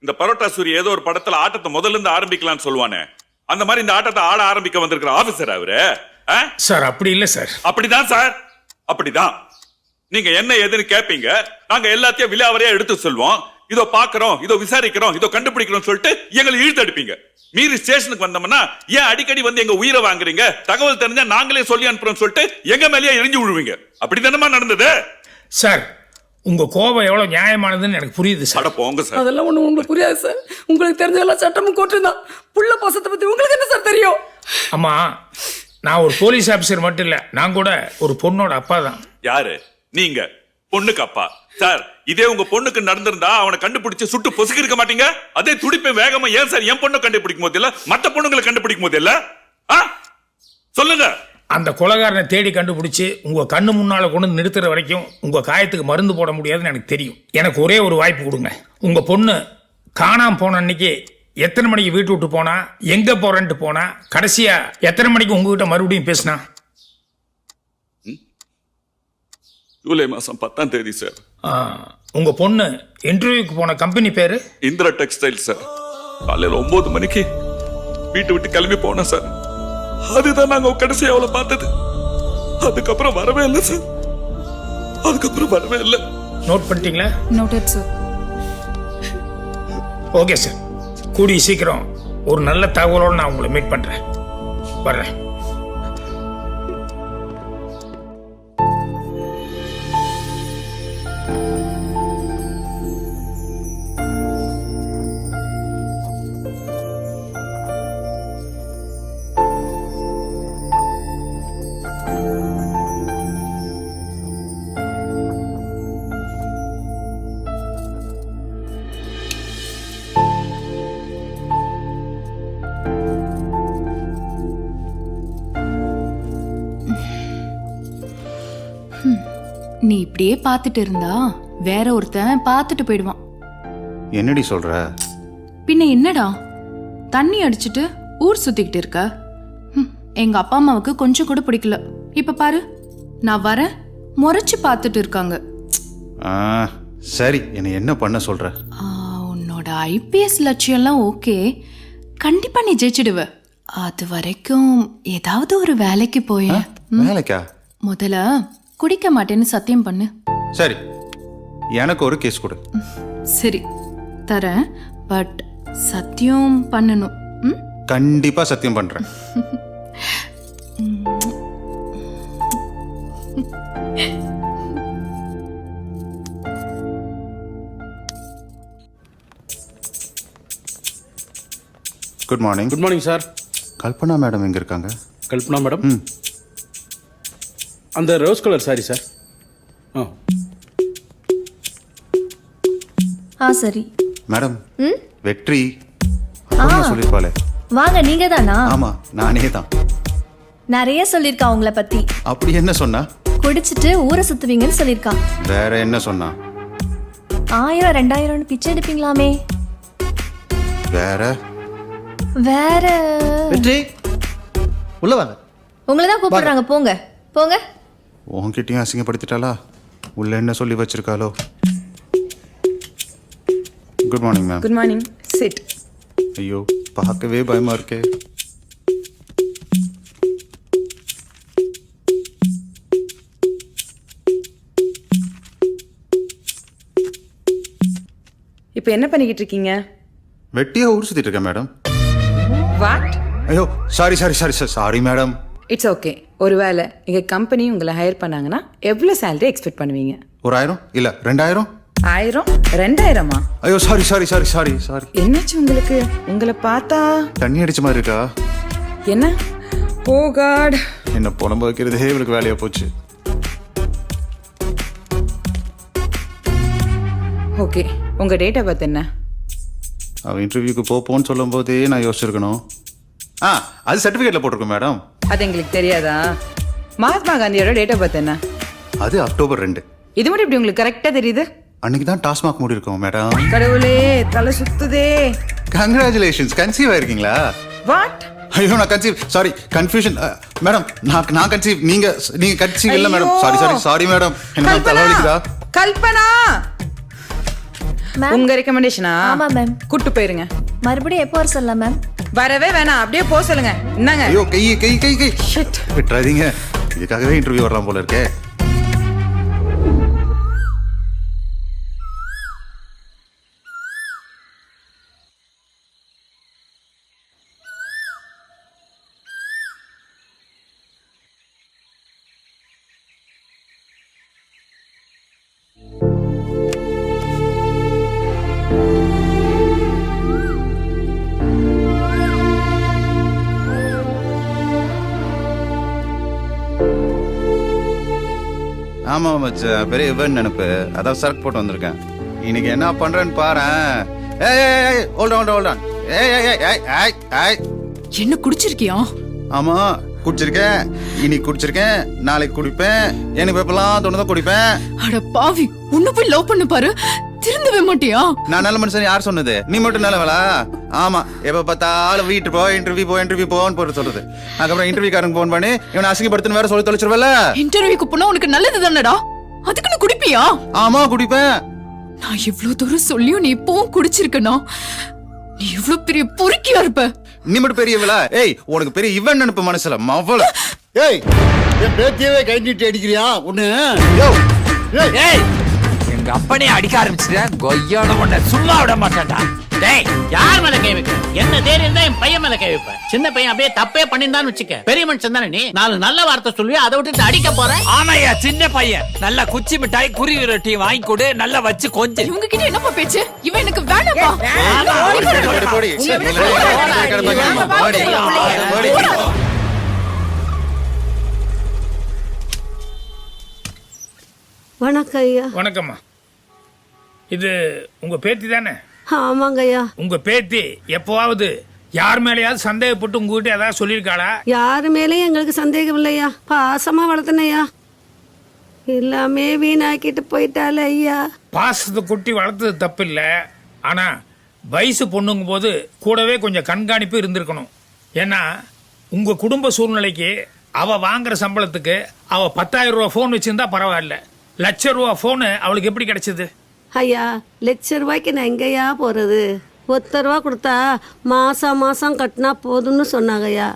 இந்த பரோட்டா சூரி ஏதோ ஒரு படத்துல ஆட்டத்தை முதல்ல இருந்து ஆரம்பிக்கலாம்னு சொல்லுவானே, அந்த மாதிரி இந்த ஆட்டத்தை ஆட ஆரம்பிக்க வந்திருக்கிற ஆபீசர் அவரு. சார் அப்படி இல்ல சார். அப்படிதான் சார், அப்படிதான். நீங்க என்ன ஏதுன்னு கேப்பீங்க, நாங்க எல்லாத்தையும் விலாவரியா எடுத்து சொல்வோம். இதோ பாக்குறோம், இதோ விசாரிக்கிறோம், இதோ கண்டுபிடிக்கிறோம் சொல்லிட்டு எங்களை இழுத்தடிப்பீங்க. மீறி ஸ்டேஷனுக்கு வந்தோம்னா ஏன் அடிக்கடி வந்து எங்க உயிரை வாங்குறீங்க, தகவல் தெரிஞ்சா நாங்களே சொல்லி அனுப்புறோம் சொல்லிட்டு எங்க மேலேயே எரிஞ்சு விழுவீங்க. அப்படி தானமா நடந்தது? சார், உங்க கோபம் எவ்வளவு நியாயமானதுன்னு எனக்கு புரியுது சார். அட போங்க சார். அதெல்லாம் ஒண்ணு உங்களுக்கு புரியாது சார். உங்களுக்கு தெரிஞ்சதெல்லாம் சட்டமும் கோர்ட்டு தான். புள்ள பாசத்தை பத்தி உங்களுக்கு என்ன சார் தெரியும்? அம்மா, நான் ஒரு போலீஸ் ஆபீசர் மட்டும் இல்ல, நான் கூட ஒரு பொண்ணோட அப்பா தான். யாரு நீங்க? பொண்ணுக்கு அப்பா சார். இதே உங்க பொண்ணுக்கு நடந்திருந்தா அவனை கண்டுபிடிச்சு சுட்டு பொசுக்கி இருக்க மாட்டீங்க. அதே துடிப்பை வேகமா ஏன் சார் என் பொண்ணை கண்டுபிடிக்கும் போது இல்ல மத்த பொண்ணுங்களை கண்டுபிடிக்கும் போது இல்ல? சொல்லுங்க. அந்த கொலைகாரனை தேடி கண்டுபிடிச்சு உங்க கண்ணு முன்னால கொண்டு வந்து நிறுத்துற வரைக்கும் உங்க காயத்துக்கு மருந்து போட முடியாதுன்னு எனக்கு தெரியும். எனக்கு ஒரே ஒரு வாய்ப்பு கொடுங்க. உங்க பொண்ணு காணாம போன அன்னைக்கு எத்தனை மணிக்கு வீட்டு விட்டு போனா, எங்க போறேன்ட்டு போனா, கடைசியா எத்தனை மணிக்கு உங்ககிட்ட மறுபடியும் பேசினா? ஜூலை மாசம் 10ஆம் தேதி சார். உங்க பொண்ணு இன்டர்வியூக்கு போன கம்பெனி பேரு இந்திரா டெக்ஸ்டைல் சார். காலையில 9 மணிக்கு வீட்டு விட்டு கிளம்பி போன சார். அதுதான் நாங்க கடைசியா அவளை பார்த்தது. அதுக்கப்புறம் வரவே இல்லை சார். அதுக்கப்புறம் வரவே இல்லை. நோட் பண்ணிட்டீங்களா? Noted sir. Okay sir. கூடிய சீக்கிரம் ஒரு நல்ல தகவலோடு நான் உங்களை மீட் பண்றேன். வர்றேன். நீ இப்படியே பார்த்துட்டு இருந்தா வேற ஒருத்தன் பார்த்துட்டு போயிடுவான். என்னடி சொல்ற? பின்ன என்னடா, தண்ணி அடிச்சிட்டு ஊர் சுத்திக்கிட்டு இருக்க? எங்க அப்பா அம்மாவுக்கு கொஞ்சம் கூட பிடிக்கல. இப்ப பாரு, நான் வரேன் முறைச்சு பார்த்துட்டு இருக்காங்க. சரி, என்ன பண்ண சொல்ற? உன்னோட ஐபிஎஸ் லட்சியம்லாம் ஓகே, கண்டிப்பா நீ ஜெயிச்சிடுவ. அது வரைக்கும் ஏதாவது ஒரு வேலைக்கு போய. வேலைக்கா? முதல்ல குடிக்க மாட்டேன்னு சத்தியம் பண்ணு. சரி, எனக்கு ஒரு கேஸ் கொடு. சரி தரேன், பட் சத்தியம் பண்ணணும். கண்டிப்பா சத்தியம் பண்றேன். Good morning. Good morning sir. Kalpana madam எங்க இருக்காங்க? கல்பனா மேடம் அந்த ரோஸ் கலர் சாரி சார். சரி மேடம். வெற்றி சொல்லிருப்பாளே. வாங்க, நீங்க தானா? ஆமா, நானே தான். நிறைய சொல்லிருக்கா உங்களை பத்தி. அப்படி என்ன சொன்னா? குடிச்சிட்டு ஊரை சுத்துவீங்கன்னு சொல்லிருக்கா. வேற என்ன சொன்னா? 1000 2000 பிச்சை எடுப்பீங்களாமே. வேற வேற வெற்றி உள்ள வாங்க. உங்களை தான் கூப்பிடுறாங்க, போங்க போங்க. உன்கிட்டயும் அசிங்கப்படுத்திட்டாளா? உள்ள என்ன சொல்லி வச்சிருக்காளோ? Good morning ma'am. Good morning. Sit. ஐயோ, பார்க்கவே பயமா இருக்கே. இப்போ என்ன பண்ணிக்கிட்டு இருக்கீங்க? வெட்டியா ஊர் சுத்திட்டு இருக்கேன் மேடம். வாட்? ஐயோ, சாரி மேடம். It's okay. ஒருவேளை எங்க கம்பெனி உங்களை ஹையர் பண்ணாங்கன்னா எவ்வளவு சேலரி எக்ஸ்பெக்ட் பண்ணுவீங்க? ஒரு 1000 இல்ல 2000. 1000 2000-ஆ? ஐயோ, சாரி. என்னாச்சு உங்களுக்கு? உங்களை பார்த்தா தண்ணி அடிச்ச மாதிரி இருக்கா? என்ன? ஓ காட். என்ன புலம்ப வைக்கிறதே இவளுக்கு வேலையா போச்சு. ஓகே, உங்க டேட் ஆஃப் பர்த் என்ன? அவன் இன்டர்வியூக்கு போப்போன்னு சொல்லும் போதே நான் யோசிச்சிருக்கணும். அது சர்டிஃபிகேட்ல போட்டிருக்கோம் மேடம். அது எங்களுக்கு தெரியாதா? மகாத்மா காந்தியோட டேட் ஆஃப் பர்த் என்ன? அது அக்டோபர் 2. இது மட்டும் இப்படி உங்களுக்கு கரெக்டா தெரியுது? அன்னைக்கு தான் டாஸ்மாக் மூடி இருக்கோம் மேடம். கடவுளே, தலை சுத்துதே. கங்க்ராச்சுலேஷன்ஸ். கன்சீவ் ஆயிருக்கீங்களா? வாட்? ஐயோ, நான் கன்சீவ். Sorry, confusion madam. நான் கன்சீவ். நீங்க கன்சீவ் இல்ல மேடம். Sorry madam. என்ன தலைவலிக்குதா? கல்பனா, உங்க ரெக்கமெண்டேஷனா? ஆமா மேம். கூட்டு போயிருங்க. மறுபடியும் எப்போ வர சொல்லலாம் மேம்? வரவே வேணாம், அப்படியே போக சொல்லுங்க. என்னங்க? ஐயோ, கை விட்டுறாதீங்க. இதுக்காகவே இன்டர்வியூ வரலாம் போல இருக்கே. ஆமா மச்சான், பெரிய இவன் நினைப்பு. அதான் சரக்கு போட்டு வந்திருக்கேன். இன்னைக்கு என்ன பண்றேன்னு பாரு. ஏய் ஹோல்ட் ஆன். ஏய் என்ன குடிச்சிருக்கியா? ஆமா குடிச்சிருக்கேன். இன்னைக்கு குடிச்சிருக்கேன், நாளைக்கு குடிப்பேன். எனக்கு எப்பெல்லாம் தோணுதான் குடிப்பேன். அட பாவி, உன்னை போய் லவ் பண்ண பாரு, திருந்தவே மாட்டியா? நான் நல்ல மனுஷன் யார் சொன்னது? நீ மட்டும் நல்லவளா? ஆமா, எப்ப பார்த்தாலும் வீட்டு போ, இன்டர்வியூ போன்னு போட்டு சொல்றது. அதுக்கப்புறம் இன்டர்வியூக்காரங்க போன் பண்ணி இவனை அசிங்கப்படுத்துன்னு வேற சொல்லி தொலைச்சிருவல. இன்டர்வியூக்கு போனா உனக்கு நல்லது தானடா, அதுக்கு நீ குடிப்பியா? ஆமா குடிப்பேன். நான் இவ்ளோ தூரம் சொல்லியும் நீ இப்பவும் குடிச்சிருக்கனா? நீ இவ்ளோ பெரிய பொறுக்கியா இருப்ப. நீ மட்டும் பெரியவளா? ஏய், உனக்கு பெரிய இவன் நினைப்பு மனசுல மவள. ஏய், என் பேத்தியவே கை நீட்டி அடிக்கிறியா ஒண்ணு? ஏய், எங்க அப்பனே அடிக்க ஆரம்பிச்சுட்டேன். கொய்யோட உன்னை சும்மா விட மாட்டேன்டா. டேய், யார் மேல கை வைக்க? என்ன தைரியம் தான் என் பையன் மேல கை வைப்பேன். சின்ன பையன் அப்படியே தப்பே பண்ணிருந்தான்னு வச்சுக்க, பெரிய மனுஷன் தானே நீ. 4 நல்ல வார்த்தை சொல்லுவியா, அதை விட்டுட்டு அடிக்க போற? ஆமாய்யா, சின்ன பையன். நல்ல குச்சி மிட்டாய் குருவி ரொட்டி வாங்கி கொடு, நல்லா வச்சு கொஞ்சம். இவங்க கிட்ட என்னப்பா பேச்சு? இவன் எனக்கு வேணாப்பா. வணக்கம் ஐயா. வணக்கம்மா. இது உங்க பேத்தி தானே? ஆமாங்க ஐயா. உங்க பேத்தி எப்பவாவது யார் மேலேயாவது சந்தேகப்பட்டு உங்ககிட்ட ஏதாவது சொல்லியிருக்காளா? யாரு மேலேயும் எங்களுக்கு சந்தேகம் இல்லையா, பாசமா வளர்த்தனையா. எல்லாமே வீணாக்கிட்டு போயிட்டாலே ஐயா. பாசத்தை கொட்டி வளர்த்தது தப்பு இல்லை, ஆனா வயசு பொண்ணுங்கும் போது கூடவே கொஞ்சம் கண்காணிப்பு இருந்திருக்கணும். ஏன்னா உங்க குடும்ப சூழ்நிலைக்கு அவ வாங்குற சம்பளத்துக்கு அவ 10,000 ரூபா போன் வச்சிருந்தா பரவாயில்ல, ₹1,00,000 போனு அவளுக்கு எப்படி கிடைச்சது? ஐயா, ₹1,00,000 நான் எங்கேயா போறது? ₹1 கொடுத்தா மாசம் கட்டினா போதும்னு சொன்னாங்க ஐயா.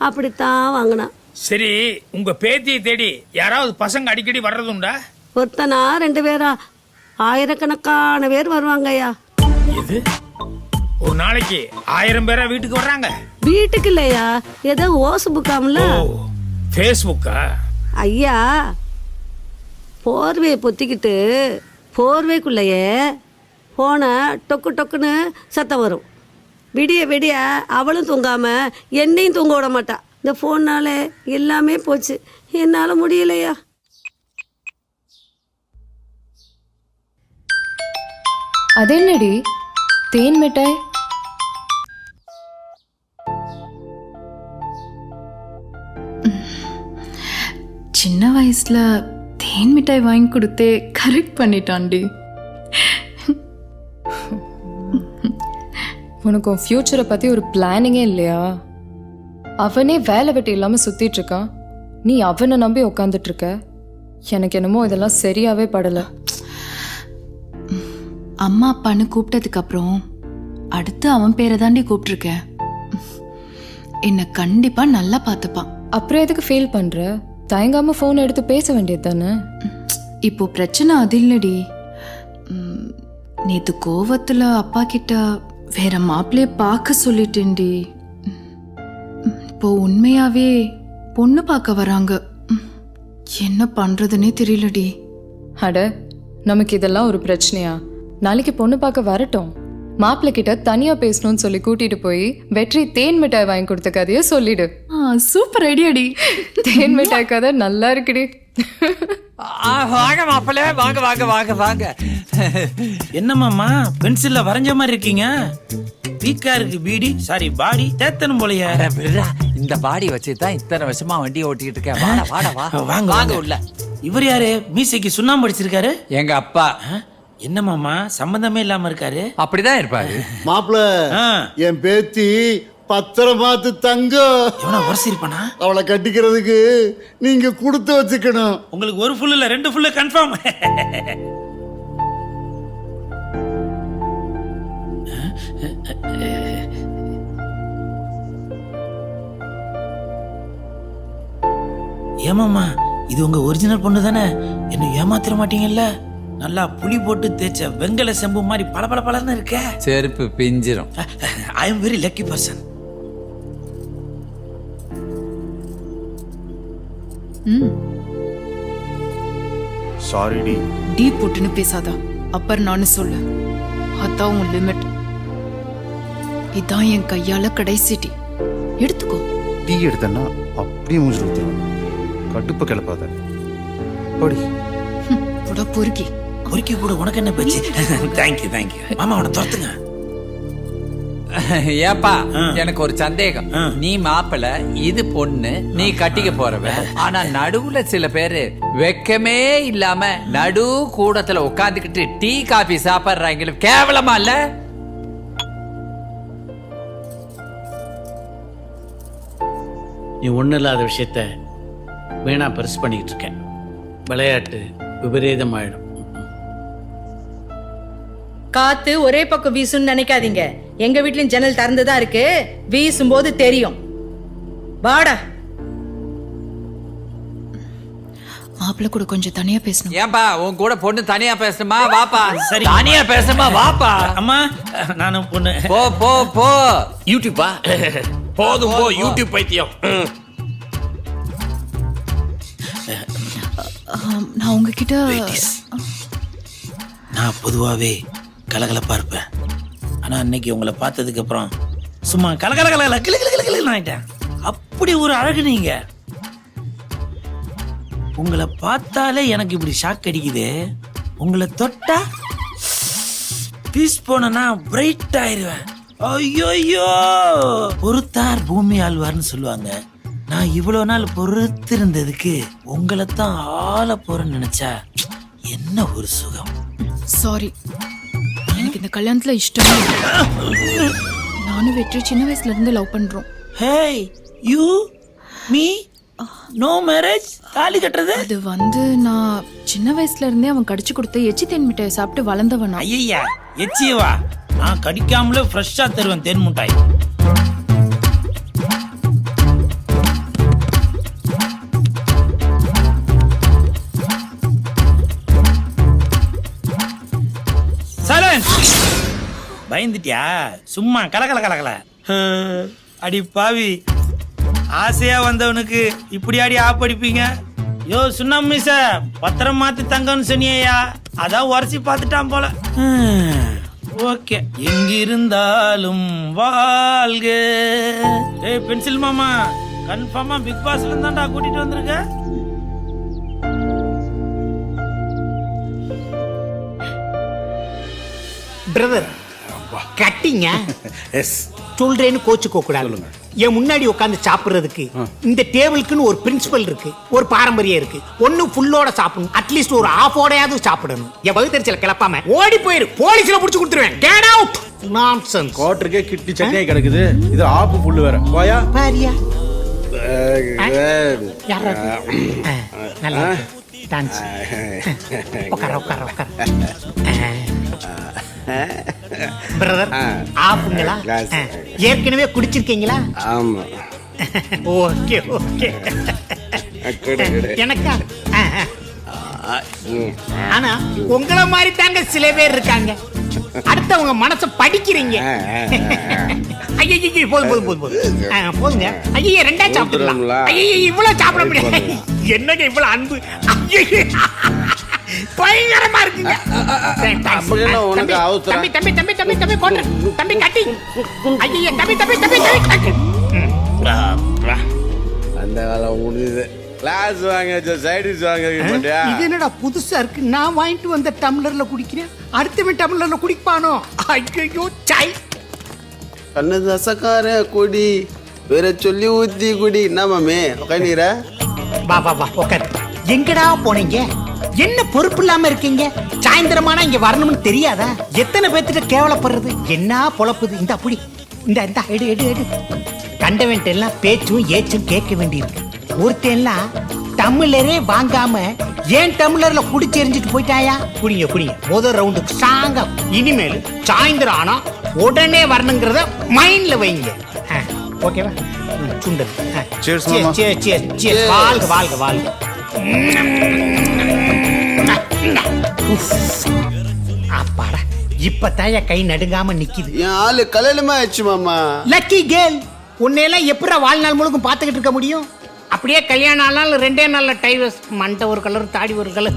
அப்படித்தான் வாங்கினா. சரி, உங்க பேத்தியை தேடி யாராவது பசங்க அடிக்கடி வர்றதுண்டா? ஒருத்தனா 2 பேரா? ஆயிரக்கணக்கான பேர் வருவாங்க ஐயா. இது ஒரு நாளைக்கு 1000 பேரா வீட்டுக்கு வர்றாங்க? வீட்டுக்கு இல்லையா, ஏதோ ஓசு புக்காமல. ஃபேஸ்புக்கா? ஐயா, போர்வையை பொத்திக்கிட்டு போர்வைக்குள்ளையே போன டொக்கு டொக்குன்னு சத்தம் வரும். விடிய அவளும் தூங்காம என்னையும் தூங்க விட மாட்டா. இந்த போன்னால எல்லாமே போச்சு, என்னால முடியலையா. அது என்னடி தேன் மிட்டாய்? சின்ன வயசுல தேன் மிட்டாய் வாங்கி கொடுத்தே கரெக்ட் பண்ணிட்டான்டி. உனக்கு உன் ஃபியூச்சரை பத்தி ஒரு பிளானிங்கே இல்லையா? அவனே வேலை வெட்டி இல்லாம சுத்திட்டு இருக்கான், நீ அவனை நம்பி உட்காந்துட்டு இருக்க. எனக்கு என்னமோ இதெல்லாம் சரியாவே படல. அம்மா அப்பான்னு கூப்பிட்டதுக்கு அப்புறம் அடுத்து அவன் பேரை தாண்டி கூப்பிட்டுருக்கேன். என்னை கண்டிப்பா நல்லா பார்த்துப்பான். அப்புறம் எதுக்கு ஃபீல் பண்ற? தயங்காம போன் எடுத்து பேச வேண்டியது தானே. இப்போ பிரச்சனை அது இல்லடி. நேத்து கோவத்துல அப்பா கிட்ட வேற மாப்பிள்ளைய பார்க்க சொல்லிட்டேன்டி. இப்போ உண்மையாவே பொண்ணு பார்க்க வராங்க. என்ன பண்றதுன்னே தெரியலடி. அட, நமக்கு இதெல்லாம் ஒரு பிரச்சனையா? நாளைக்கு பொண்ணு பார்க்க வரட்டும், மாப்பிள்ளை கிட்ட தனியா பேசணும்னு சொல்லி கூட்டிட்டு போய் வெற்றி தேன் மிட்டாய் வாங்கி கொடுத்த கதையை சொல்லிடு. சூப்பர் ஐடியாடி. தேன் மிட்டாய் கதை நல்லா இருக்குடி. வாங்க மாப்பிள்ள, வாங்க வாங்க வாங்க வாங்க. என்னமாமா பென்சில்ல வரைஞ்ச மாதிரி இருக்கீங்க? வீக்கா இருக்கு பீடி, சாரி பாடி தேத்தனும் போலயே. இந்த பாடி வச்சுதான் இத்தனை வருஷமா வண்டி ஓட்டிட்டு இருக்கேன். வாடா வாடா வா. வாங்க வாங்க உள்ள. இவர் யாரு? மீசைக்கு சுண்ணாம்பு அடிச்சிருக்காரு? எங்க அப்பா. என்ன மாமா சம்பந்தமே இல்லாம இருக்காரு? அப்படிதான் இருப்பாரு. மாப்பிள்ள, என் பேத்தி பத்திரமாத்து தங்கம். எவனா வரிசிருப்பானா? அவளை கட்டிக்கிறதுக்கு நீங்க கொடுத்து வச்சுக்கணும். உங்களுக்கு 1 ஃபுல் இல்ல 2 ஃபுல் கன்ஃபார்ம். ஏமாமா, இது உங்க ஒரிஜினல் பொண்ணு தானே? என்ன ஏமாத்திர மாட்டீங்கல்ல? நல்லா புளி போட்டு தேய்ச்ச வெங்கல செம்பு மாதிரி பளபளன்னு இருக்க. செருப்பு பிஞ்சிரும். I am very lucky person. Sorry டி. டீ போட்டுன்னு பேசாதா, அப்பர் நானு சொல்லு. அதான் உன் லிமிட். இதான் என் கையால கடைசி டீ. எடுத்துக்கோ. டீ எடுத்தேன்னா அப்படியே மூஞ்சி ஊத்துவேன். கடுப்ப கிளப்பாத. ஓடி கூட பொறுக்கி பொறுக்கி கூட உனக்கு என்ன பேச்சு? Thank you thank you. மாமா அவனை துரத்துங்க. ஏப்பா எனக்கு ஒரு சந்தேகம். நீ மாப்பிள்ள, இது பொண்ணு, நீ கட்டிக்க போறவ. ஆனா நடுவுல சில பேரு வெக்கமே இல்லாம நடு கூடத்துல உட்காந்துக்கிட்டு டீ காபி சாப்பிடுறாங்க. கேவலமா இல்ல? நீ ஒன்றும் இல்லாத விஷயத்த வீணா பெருசு பண்ணிக்கிட்டு இருக்கேன். விளையாட்டு விபரீதமாயிடும். காத்து ஒரே பக்கம் வீசுன்னு நினைக்காதீங்க. எங்க வீட்லயும் ஜன்னல் திறந்துதான் இருக்கு, வீசும் போது தெரியும். வாடா. மாப்பிள்ள கூட கொஞ்சம் தனியா பேசணும். ஏன்பா உன் கூட பொண்ணு தனியா பேசணுமா? வாப்பா. சரி தனியா பேசணுமா? வாப்பா. அம்மா நானும் பொண்ணு. போ போ போ. யூடியூப்பா? போதும் போ, யூடியூப் பைத்தியம். நான் உங்ககிட்ட நான் பொதுவாகவே கலகலப்பா இருப்பேன். ஆனா அன்னைக்கு உங்களை பார்த்ததுக்கு அப்புறம் சும்மா கலகல கிளு ஆயிட்டேன். அப்படி ஒரு அழகு நீங்க. உங்களை பார்த்தாலே எனக்கு இப்படி ஷாக் அடிக்குது. உங்களை தொட்டா பீஸ் போனா பிரைட் ஆயிருவேன். ஐயோ, பொறுத்தார் பூமி ஆழ்வார்னு சொல்லுவாங்க. நான் இவ்வளவு நாள் பொறுத்து இருந்ததுக்கு உங்களை தான் ஆள போறேன்னு நினைச்சா என்ன ஒரு சுகம். சாரி, எனக்கு இந்த கல்யாணத்துல இஷ்டம். நானும் வெற்றி சின்ன வயசுல இருந்து லவ் பண்றோம். Hey you me no marriage. தாலி கட்டுறது அது வந்து நான் சின்ன வயசுல இருந்தே அவன் கடிச்சு கொடுத்த எச்சி தேன் மிட்டாயை சாப்பிட்டு வளர்ந்தவனா. ஐயா எச்சியவா? நான் கடிக்காமலே ஃப்ரெஷ்ஷா தருவேன் தேன் மிட்டாய். பயந்துட்டியா? சும்மா கலகல. அடி பாவி, ஆசையா வந்தவனுக்கு இப்படி அடி ஆப்படிப்பீங்க. யோ சுண்ணாம்பு மீச, பத்திரம் மாத்தி தங்கன்னு சொன்னியா, அதான் உரசி பார்த்துட்டான் போல. ஓகே, எங்கிருந்தாலும் வாழ்க. ஏய் பென்சில் மாமா, கன்ஃபார்மா பிக் பாஸ்ல இருந்தாண்டா கூட்டிட்டு வந்திருக்க. பிரதர் கட்டிங்க சொல்றேன்னு கோச்சுக்க கூடாது. என் முன்னாடி உட்காந்து சாப்பிடுறதுக்கு இந்த டேபிளுக்குன்னு ஒரு பிரின்சிபல் இருக்கு, ஒரு பாரம்பரியம் இருக்கு. ஒண்ணு ஃபுல்லோட சாப்பிடணும், அட்லீஸ்ட் ஒரு ஆஃபோடையாவது சாப்பிடணும். என் பகுத்தறிச்சல கிளப்பாம ஓடி போயிரு, போலீஸ்ல புடிச்சு கொடுத்துருவேன். Get out. நான்சென்ஸ். கோட்டருக்கே கிட்டி சட்னியை கிடக்குது, இது ஆப்பு புல்லு வேற. போயா பாரியா யாரா நல்லா டான்ஸ். உட்கார பிரதர், ஆப்புங்களா? ஏற்கனவே குடிச்சிருக்கீங்களா? ஆமா. Okay okay. எனக்கா? ஆனா உங்களை மாதிரி தாங்க சில பேர் இருக்காங்க, அடுத்தவங்க மனச படிக்கிறீங்க. ஐயோ போதும் போதுங்க. ஐயோ ரெண்டா சாப்பிடலாம். ஐயோ இவ்வளவு சாப்பிட முடியாது. என்னங்க இவ்வளவு அன்பு? பயங்கரமா இருக்குங்க. உனக்கு அவசரம். தம்பி போட்டு தம்பி கட்டி. ஐயோ தம்பி. அந்த காலம் முடியுது. கிளாஸ் வாங்க, சைடிஸ் வாங்க. இது என்னடா புதுசா இருக்கு? நான் வாங்கிட்டு வந்த டம்ளர்ல குடிக்கிறேன், அடுத்தவன் டம்ளர்ல குடிப்பானோ? ஐயோ சாய். கண்ணு தசக்கார குடி, வேற சொல்லி ஊத்தி குடி. என்ன மாமே உட்காந்துற? வா உட்காரு. எங்கடா போனீங்க? என்ன பொறுப்பு இல்லாம இருக்கீங்க? சாயந்தரமானா இங்க வரணும்னு தெரியாதா? எத்தனை பேர்த்திட்ட கேவலப்படுறது? என்ன பொழப்புது? இந்த அப்படி இந்த எடு. கண்டவன்ட்டு எல்லாம் பேச்சும் ஏச்சும் கேட்க வேண்டியிருக்கு. ஒருத்தெல்லாம் டம்ளரே வாங்காம ஏன் டம்ளர்ல குடிச்சு எரிஞ்சிட்டு போயிட்டாயா? குடிங்க முதல் ரவுண்டுக்கு ஸ்ட்ராங்கா. இனிமேல் சாயந்தரம் ஆனா உடனே வரணுங்கிறத மைண்ட்ல வைங்க. ஓகேவா? சுண்டல். வாழ்க. அப்பாடா, இப்பதான் என் கை நடுங்காம நிக்குது. என் ஆளு கல்யாணமா ஆயிடுச்சு மாமா. Lucky girl. உன்னையெல்லாம் எப்படா வாழ்நாள் முழுக்கும் பார்த்துக்கிட்டு இருக்க முடியும்? அப்படியே கல்யாணம் ஆனாலும் 2 நாள்ல டைவர்ஸ். மண்டை ஒரு கலர், தாடி ஒரு கலர்.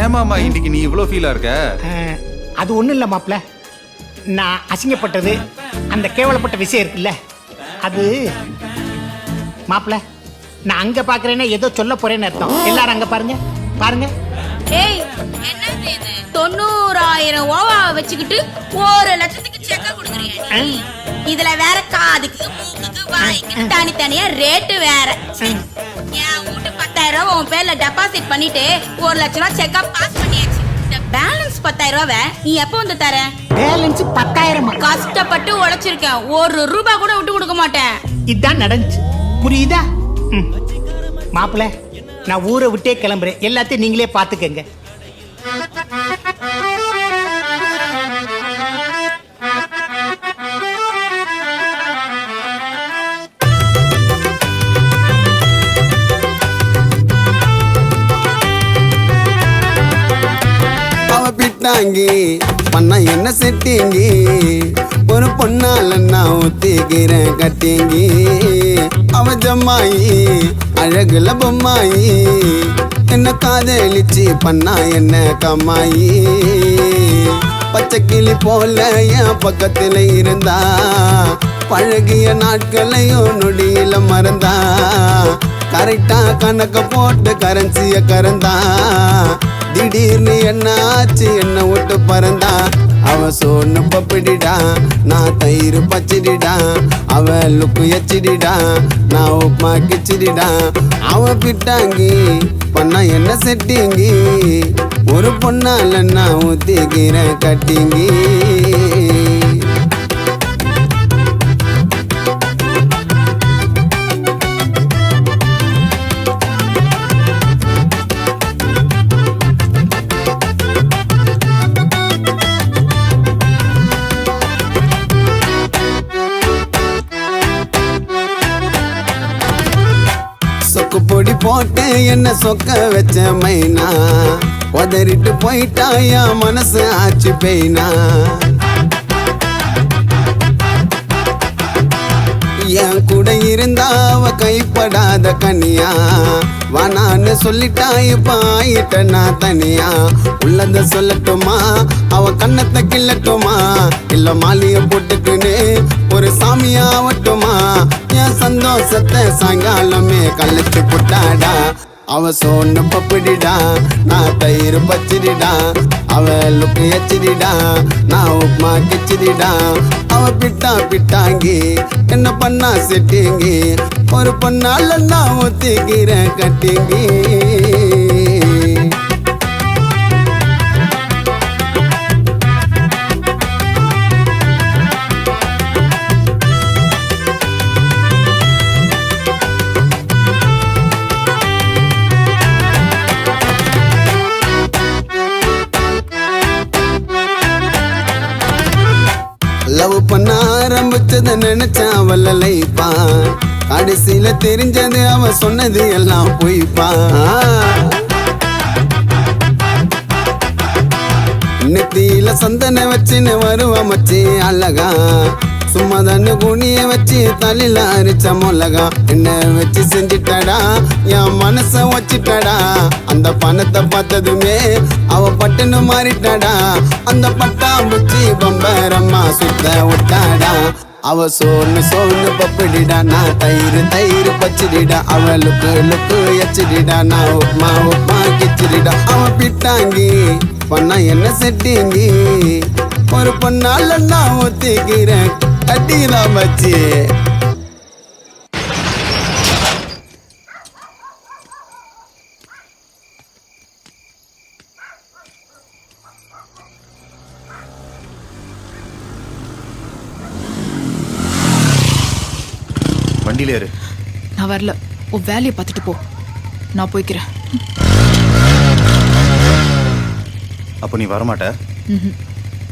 ஏமாமா இன்னைக்கு நீ இவ்வளவு ஃபீலா இருக்க? அது ஒண்ணும் இல்ல மாப்ள, நான் அசிங்கப்பட்டது, அந்த கேவலப்பட்ட விஷயம் இருக்குல்ல, அது மாப்ள நான் அங்க பாக்குறேன்னா ஏதோ சொல்ல போறேன்னு அர்த்தம். எல்லாரும் அங்க பாருங்க. பாருங்க. ஏய் என்னது இது 90,000 ஓவா வச்சுக்கிட்டு 1,00,000க்கு செக்க கொடுக்குறீங்க. இதுல வேற காதுக்கு மூக்குக்கு வாய்க்கு தனித்தனியா ரேட்டு வேற. என் வீட்டு 10,000 உன் பேர்ல டெபாசிட் பண்ணிட்டு 1,00,000 ரூபாய் செக்கா பாஸ் பண்ணியாச்சு. இந்த பேலன்ஸ் 10,000 நீ எப்ப வந்து தர? பேலன்ஸ் 10,000. கஷ்டப்பட்டு உழைச்சிருக்கேன், 1 ரூபாய் கூட விட்டு கொடுக்க மாட்டேன். இதான் நடந்துச்சு, புரியுதா? மாப்பிள்ள, நான் ஊரை விட்டே கிளம்புறேன். எல்லாத்தையும் நீங்களே பாத்துக்கங்க. அவ பிட்டாங்கி பண்ண என்ன செட்டிங்கி, ஒரு பொண்ணால நான் ஊத்திக்கிறேன் கட்டிங்கி. அவ ஜம்மாயி அழகுல பொம்மாயி, என்ன காதலிச்சு பண்ணா என்ன கம்மாயி. பச்சை கிளி போல என் பக்கத்துல இருந்தா, பழகிய நாட்களையும் நொடியில மறந்தா. கரெக்டா கணக்க போட்டு கரன்சிய கறந்தா, திடீர்னு என்ன ஆச்சு என்ன விட்டு பறந்தா. அவ சோன்னு பப்பிடிடா, நான் தயிர் பச்சிடிடா. அவ லுக்கு எச்சிடிடா, நான் உப்மா கிச்சிடிடா. அவ பிட்டாங்கி பண்ணா என்ன செட்டிங்கி, ஒரு பொண்ணால நான் ஊத்திக்கிறேன் கட்டிங்கி. சொக்கு பொடி போட்டு என்ன சொக்க வச்ச மைனா, உதறிட்டு போயிட்டா என் மனசு ஆச்சு பெயினா. என் கூட இருந்தா அவ கைப்படாத கனியா, வானான்னு சொல்லிட்டா இப்ப ஆயிட்ட நான் தனியா. உள்ளத சொல்லட்டுமா அவ கண்ணத்தை கிள்ளட்டுமா, இல்ல மாலிய போட்டுக்குன்னு ஒரு சாமியா ஆவட்டுமா. என் சந்தோஷத்தை சாயங்காலமே கழிச்சு புட்டாடா. அவ சோன்னு பப்பிடிடா, நான் தயிர் பச்சிடிடா. அவ லுக்கு எச்சிடிடா, நான் உப்மா கிச்சிடிடா. அவ பிட்டா பிட்டாங்கி என்ன பண்ணா செட்டிங்கி, ஒரு பொண்ணால நான் ஊத்திக்கிறேன் கட்டிங்கி. லவ் பண்ண ஆரம்பிச்சத நினைச்சா அவள லைப்பா, கடைசியில தெரிஞ்சது அவ சொன்னது எல்லாம் பொய்ப்பா. நெத்தியில சந்தன வச்சுன்னு வருவ மச்சி அழகா, சும்மா தண்ணு குனிய வச்சு தலையில அரிச்ச மொளகா. என்ன வச்சு செஞ்சிட்டடா, என் மனச வச்சிட்டடா. அந்த பணத்தை பார்த்ததுமே அவ பட்டுன்னு மாறிட்டாடா. அந்த பட்டாம்பூச்சி பம்பரம்மா சுத்த விட்டாடா. அவ சோன்னு சோன்னு பப்பிடிடா, நான் தயிர் தயிர் பச்சிடிடா. அவ லுக்கு லுக்கு எச்சிடிடா, நான் உப்மா உப்மா கிச்சிடிடா. அவ பிட்டாங்கி பண்ணா என்ன செட்டிங்கி, ஒரு பொண்ணால நான் ஊத்திக்கிறேன் கட்டிக்கலாம் மச்சி. வண்டியில ஏறு. நான் வரல, உன் வேலையை பார்த்துட்டு போ, நான் போய்க்கிறேன். அப்ப நீ வரமாட்ட?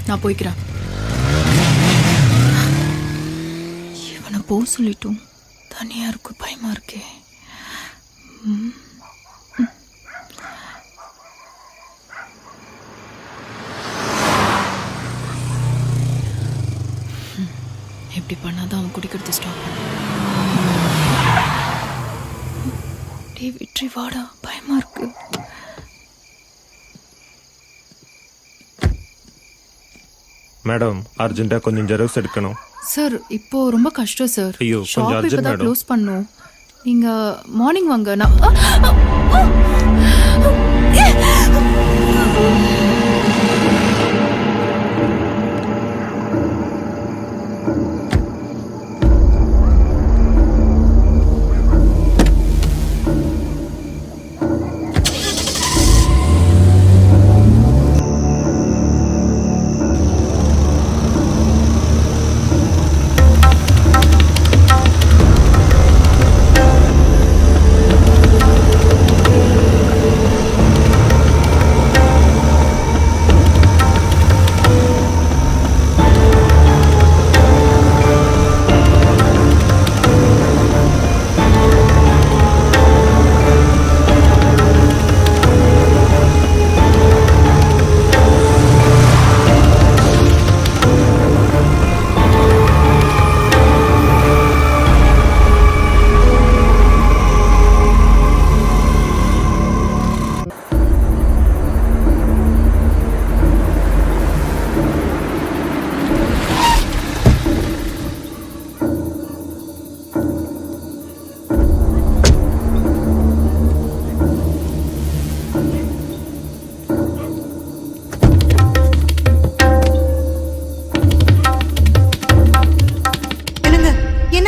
நான் போய்க்கிறேன். இவனை போக சொல்லிட்டும் தனியா இருக்கு, பயமா இருக்கே. எப்படி பண்ணாதான் அவன் குடிக்கிறது ஸ்டாப். டே விட்ரி வாடா, பயமா இருக்கு. மேடம் அர்ஜென்ட்டா கொஞ்சம் ஜெராக்ஸ் எடுக்கணும் சார். இப்போ ரொம்ப கஷ்டம் சார். ஐயோ, கொஞ்சம் ஷாப் urgent இப்பதான் madam. க்ளோஸ் பண்ணோம். நீங்க மார்னிங் வாங்க. நான்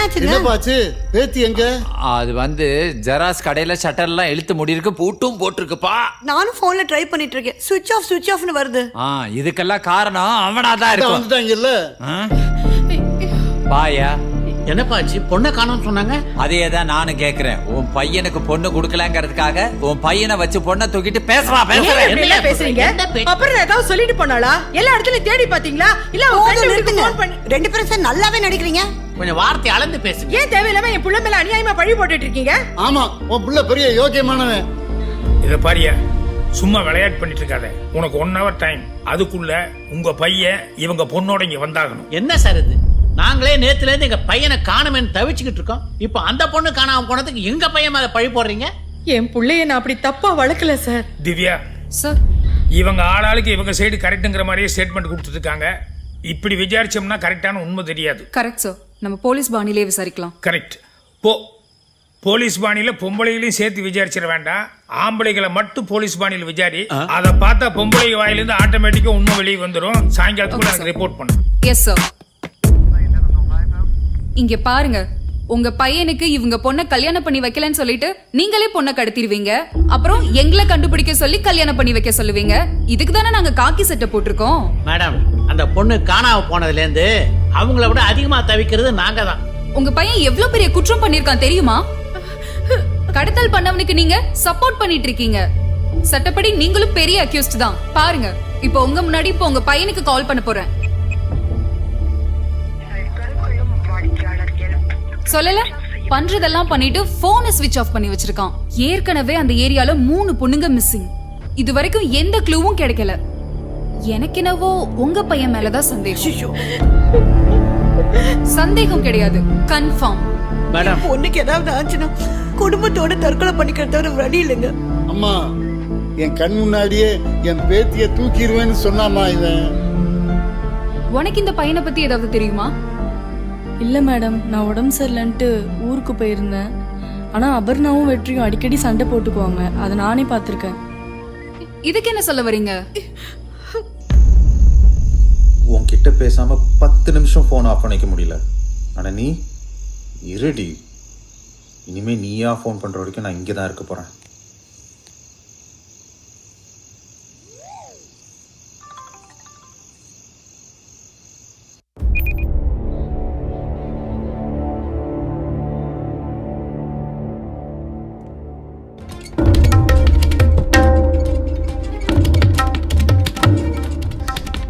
என்னாச்சுங்க என்னப்பாச்சு பேத்தி எங்க? அது வந்து ஜெராக்ஸ் கடையில ஷட்டர் எல்லாம் இழுத்து மூடி இருக்கு, பூட்டும் போட்டிருக்குப்பா. நானும் போன்ல ட்ரை பண்ணிட்டு இருக்கேன், சுவிட்ச் ஆஃப்னு வருது. இதுக்கெல்லாம் காரணம் அவனாதான் இருக்கும். வந்துட்டாங்கல்ல. பாயா என்னப்பாச்சு? பொண்ணை காணோம்னு சொன்னாங்க. அதேதான் நானும் கேக்குறேன். உன் பையனுக்கு பொண்ணு கொடுக்கலங்கிறதுக்காக உன் பையனை வச்சு பொண்ணை தூக்கிட்டு பேசுறான். என்ன பேசுறீங்க? அப்புறம் ஏதாவது சொல்லிட்டு போனாளா? எல்லா இடத்துலயும் தேடி பாத்தீங்களா? இல்ல ரெண்டு பேரும் நல்லாவே நடிக்கிறீங்க. கொஞ்சம் வார்த்தை அளந்து பேசுங்க. ஏன் தேவையில்லாம என் புள்ள மேல அநியாயமா பழி போட்டுட்டு இருக்கீங்க? ஆமா, உன் புள்ள பெரிய யோக்கியமானவன். இத பாரியா, சும்மா விளையாட்டு பண்ணிட்டு இருக்காத. உனக்கு 1 hour டைம். அதுக்குள்ள உங்க பையன் இவங்க பொண்ணோட இங்க வந்தாகணும். என்ன சார் இது? நாங்களே நேத்துல இருந்து எங்க பையனை காணுமேன்னு தவிச்சுக்கிட்டு இருக்கோம். இப்போ அந்த பொண்ணு காணாம போனதுக்கு எங்க பையன் மேல பழி போடுறீங்க? என் புள்ளைய நான் அப்படி தப்பா வளர்க்கல சார். திவ்யா சார், இவங்க ஆளாளுக்கு இவங்க சைடு கரெக்ட்ங்கிற மாதிரியே ஸ்டேட்மெண்ட் கொடுத்துட்டு இருக்காங்க. இப்படி விசாரிச்சோம்னா கரெக்டான உண்மை தெரியாது. Correct sir. நம்ம போலீஸ் பாணிலே விசாரிக்கலாம். கரெக்ட். போலீஸ் பாணியில பொம்பளைகளையும் சேர்த்து விசாரிச்சிட வேண்டாம். ஆம்பளைகளை மட்டும் போலீஸ் பாணியில் விசாரி. அதை பார்த்தா பொம்பளை வாயிலிருந்து ஆட்டோமேட்டிக்கா உண்மை வெளியே வந்துடும். சாயங்காலத்துக்குள்ள எனக்கு ரிப்போர்ட் பண்ணும். Yes sir. இங்க பாருங்க, உங்க பையனுக்கு இவங்க பொண்ணை கல்யாணம் பண்ணி வைக்கலன்னு சொல்லிட்டு நீங்களே பொண்ணை கடத்திடுவீங்க. அப்புறம் எங்களை கண்டுபிடிக்க சொல்லி கல்யாணம் பண்ணி வைக்க சொல்லுவீங்க. இதுக்கு தானே நாங்க காக்கி சட்டை போட்டிருக்கோம். மேடம், அந்த பொண்ணு காணாம போனதுல இருந்து அவங்கள விட அதிகமா தவிக்கிறது நாங்க தான். உங்க பையன் எவ்வளவு பெரிய குற்றம் பண்ணிருக்கான் தெரியுமா? கடத்தல் பண்ணவனுக்கு நீங்க சப்போர்ட் பண்ணிட்டு இருக்கீங்க. சட்டப்படி நீங்களும் பெரிய அக்யூஸ்ட் தான். பாருங்க, இப்போ உங்க முன்னாடி இப்போ உங்க பையனுக்கு கால் பண்ண போறேன். சொல்லல, பண்றதெல்லாம் பண்ணிட்டு போனை ஸ்விட்ச் ஆஃப் பண்ணி வச்சிருக்கான். ஏற்கனவே அந்த ஏரியால 3 பொண்ணுங்க மிஸ்ஸிங். இது வரைக்கும் எந்த க்ளூவும் கிடைக்கல. எனக்கு என்னவோ உங்க பையன் மேலதான் சந்தேகம். சந்தேகம் கிடையாது, கன்ஃபார்ம். மேடம், பொண்ணுக்கு ஏதாவது ஆச்சுன்னா குடும்பத்தோட தற்கொலை பண்ணிக்கிறத வழி இல்லைங்க. அம்மா, என் கண் முன்னாடியே என் பேத்திய தூக்கிடுவேன்னு சொன்னாமா இவன். உனக்கு இந்த பையனை பத்தி ஏதாவது தெரியுமா? இல்லை மேடம், நான் உடம்பு சரியில்லைன்ட்டு ஊருக்கு போயிருந்தேன். ஆனால் அபர்ணாவும் வெற்றியும் அடிக்கடி சண்டை போட்டுக்குவாங்க. அதை நானே பார்த்துருக்கேன். இதுக்கு என்ன சொல்ல வரீங்க? உன்கிட்ட பேசாம 10 நிமிஷம் போன் ஆஃப் பண்ணிக்க முடியல. ஆனா நீ இருடி. இனிமே நீயா போன் பண்ற வரைக்கும் நான் இங்கே தான் இருக்க போறேன்.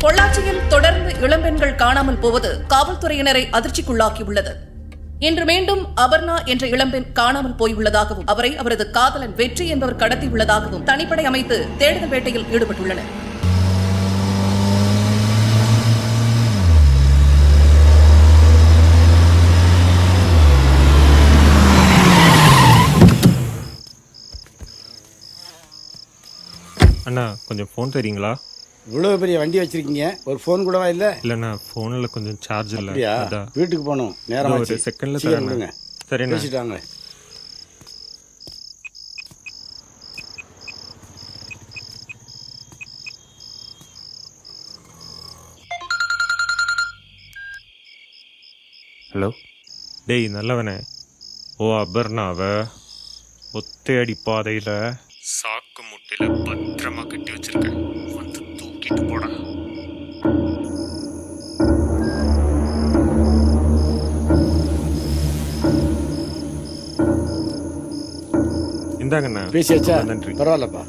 பொள்ளாச்சியில் தொடர்ந்து இளம்பெண்கள் காணாமல் போவது காவல்துறையினரை அதிர்ச்சிக்குள்ளாக்கியுள்ளது. இன்று மீண்டும் அபர்ணா என்ற இளம்பெண் காணாமல் போயுள்ளதாகவும் அவரை அவரது காதலன் வெற்றி என்பவர் கடத்தியுள்ளதாகவும் தனிப்படை அமைத்து தேடுதல் வேட்டையில் ஈடுபட்டுள்ளனர். அண்ணா, கொஞ்சம் ஃபோன் தரீங்களா? இவ்வளோ பெரிய வண்டி வச்சிருக்கீங்க, ஒரு ஃபோன் கூடவா இல்லை? இல்லைண்ணா, ஃபோனில் கொஞ்சம் சார்ஜ் இல்லை. அதான் வீட்டுக்கு போகணும், நேரம் ஒரு செகண்டில் தரேன். சரிண்ணா, பேசிட்டாங்க. ஹலோ. டேய் நல்லவனே, அபர்ணாவை ஒத்தையடி பாதையில் சாக்கு முட்டையில் பத்திரமா கட்டி வச்சிருக்கேன். வந்து தூக்கிட்டு போடா. இந்தாங்கண்ணா. பேசியாச்சா? நன்றி. பரவாயில்லப்பா.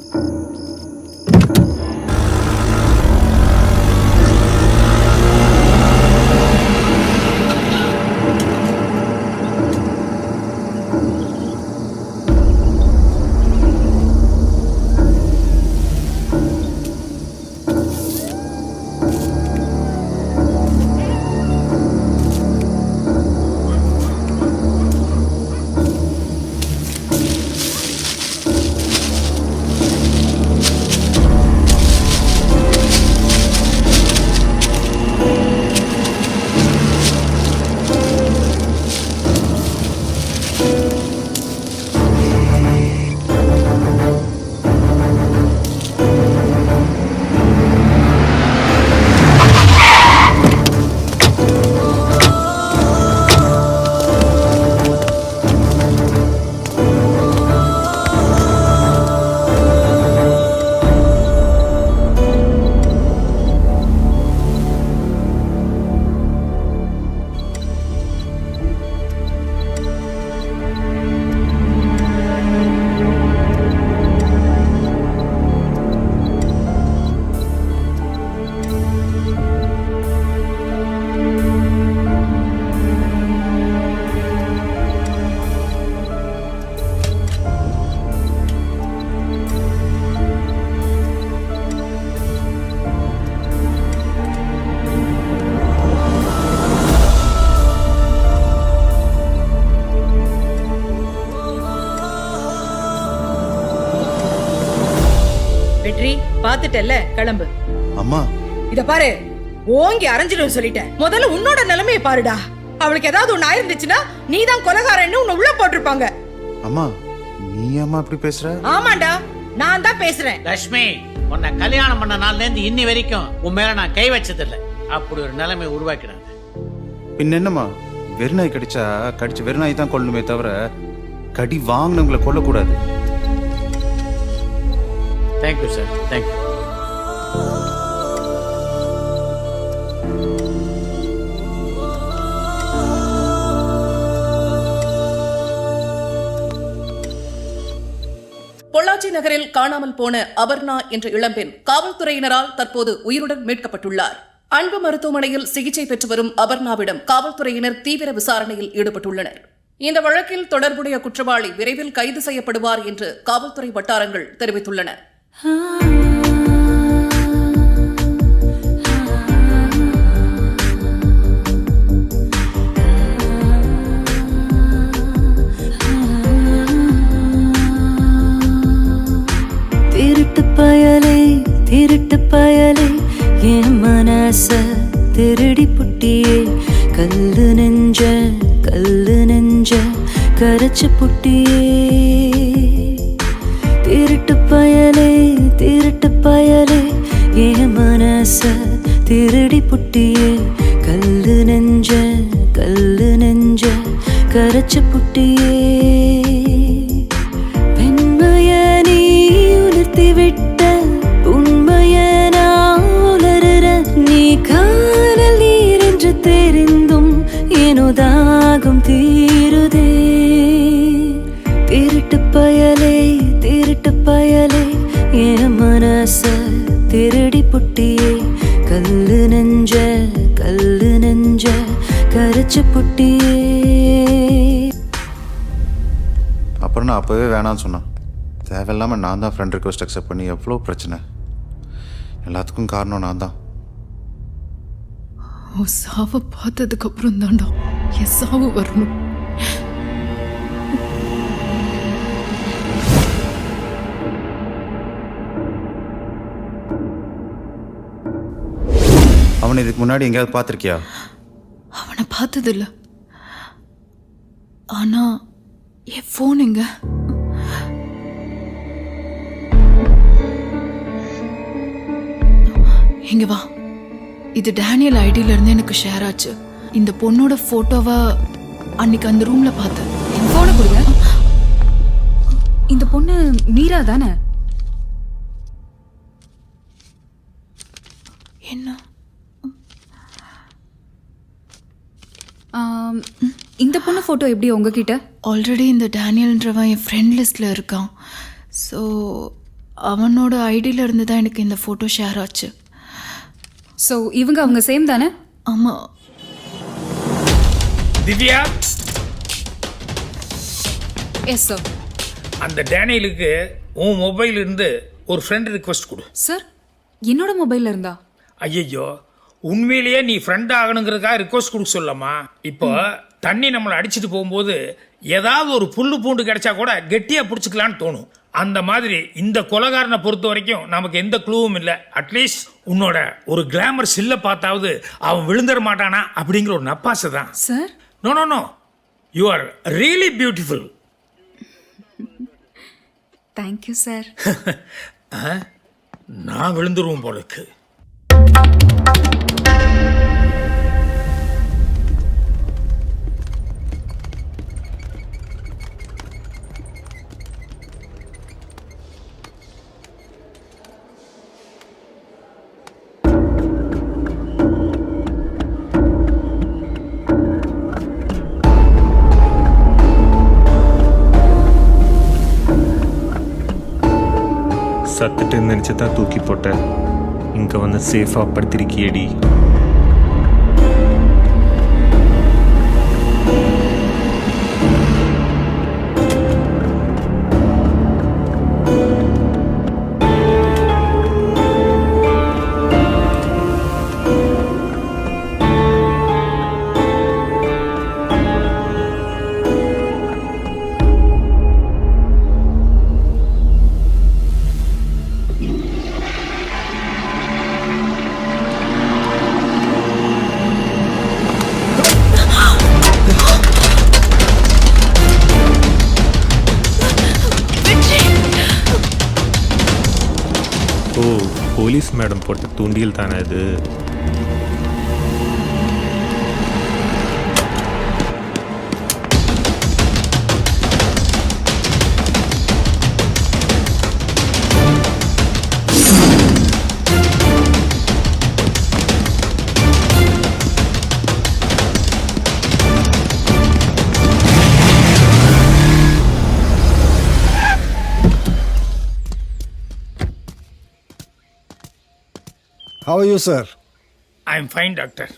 பாத்துட்டல்ல, கிளம்பு. அம்மா இத பாரு, ஓங்கி அரைஞ்சிடும் சொல்லிட்டேன். முதல்ல உன்னோட நிலைமையை பாருடா. அவளுக்கு ஏதாவது ஒண்ணு ஆயிருந்துச்சுன்னா நீதான் கொலைகாரன்னு உன்னை உள்ள போட்டிருப்பாங்க. அம்மா நீ அம்மா இப்படி பேசுற? ஆமாண்டா, நான் தான் பேசுறேன். லட்சுமி, உன்னை கல்யாணம் பண்ண நாள்ல இருந்து இன்னி வரைக்கும் உன் மேல நான் கை வச்சதில்லை. அப்படி ஒரு நிலைமை உருவாக்கினாங்க. பின்ன என்னம்மா, வெறுநாய் கடிச்சா கடிச்சு வெறுநாய் தான் கொல்லணுமே தவிர கடி வாங்கினவங்களை கொல்லக்கூடாது. Thank you sir, thank you. பொள்ளாச்சி நகரில் காணாமல் போன அபர்ணா என்ற இளம்பெண் காவல்துறையினரால் தற்போது உயிருடன் மீட்கப்பட்டுள்ளார். அன்பு மருத்துவமனையில் சிகிச்சை பெற்று வரும் அபர்ணாவிடம் காவல்துறையினர் தீவிர விசாரணையில் ஈடுபட்டுள்ளனர். இந்த வழக்கில் தொடர்புடைய குற்றவாளி விரைவில் கைது செய்யப்படுவார் என்று காவல்துறை வட்டாரங்கள் தெரிவித்துள்ளன. திருட்டு பயலே என் மனச திருடி புட்டியே, கல்லு நெஞ்ச கரைச்சு புட்டியே. திருட்டு பயலே என் மனச திருடி புட்டியே, கல்லு நெஞ்ச கரைச்சு புட்டியே. பெண்மைய நீ உணர்த்தி விட்ட காதல் நீர் என்று தெரிந்தும் எனதாகும் தீருதே. திருட்டு பயலே என் மனச திருடி புட்டியே, கல்லு நெஞ்ச கரைச்சு புட்டியே. அப்புறம் நான் அப்பவே வேணான்னு சொன்னேன். தேவையில்லாம நான் தான் ஃப்ரெண்ட் ரிக்வெஸ்ட் அக்செப்ட் பண்ணி எவ்வளோ பிரச்சனை. எல்லாத்துக்கும் காரணம் நான் தான். உன் சாவை பார்த்ததுக்கு அப்புறம் தாண்டா என் சாவு வரணும். அவனை இதுக்கு முன்னாடி எங்கேயாவது பார்த்துருக்கியா? அவனை பார்த்ததில்ல. ஆனா என் ஃபோன் எங்க? இங்க வா. இது டேனியல் ஐடியில இருந்து எனக்கு ஷேர் ஆச்சு. இந்த பொண்ணோட போட்டோவை அன்னைக்கு அந்த ரூம்ல பார்த்தேன். என் போனை கொடுங்க. இந்த பொண்ணு மீரா தானே? என்ன? இந்த பொண்ணு போட்டோ எப்படி உங்ககிட்ட? ஆல்ரெடி இந்த டேனியல்ன்றவன் என் ஃப்ரெண்ட் லிஸ்ட்ல இருக்கான். ஸோ அவனோட ஐடியில இருந்து தான் எனக்கு இந்த போட்டோ ஷேர் ஆச்சு. ஸோ அவங்க சேம் தானே? ஆமா. திவ்யா. Yes sir. அந்த டேனியலுக்கு உன் மொபைல் இருந்து ஒரு ஃப்ரெண்ட் ரிக்வெஸ்ட் கொடு. சார், என்னோட மொபைல்ல இருந்தா? ஐயோ, உண்மையிலேயே நீ ஃப்ரெண்ட் ஆகணுங்கிறதுக்காக ரிக்வெஸ்ட் கொடுக்க சொல்லலாமா? இப்போ தண்ணி நம்மளை அடிச்சுட்டு போகும்போது ஏதாவது ஒரு புல்லு பூண்டு கிடைச்சா கூட கெட்டியா பிடிச்சிக்கலான்னு தோணும். அந்த மாதிரி இந்த கொலைகாரனை பொறுத்த வரைக்கும் நமக்கு எந்த க்ளூவும் இல்லை. அட்லீஸ்ட் உன்னோட ஒரு கிளாமர் சில்ல பார்த்தாவது அவன் விழுந்துட மாட்டானா அப்படிங்கிற ஒரு நப்பாசை தான். Sir, no no no, you are really beautiful. Thank you sir. நான் விழுந்துருவோம் போலுக்கு. சத்துட்டு நினச்சதான் தூக்கி போட்டேன். இங்கே வந்து சேஃபாக படுத்திருக்கியடி. போலீஸ் மேடம் போட்ட தூண்டியல் தானே இது? How are you, sir? I am fine doctor.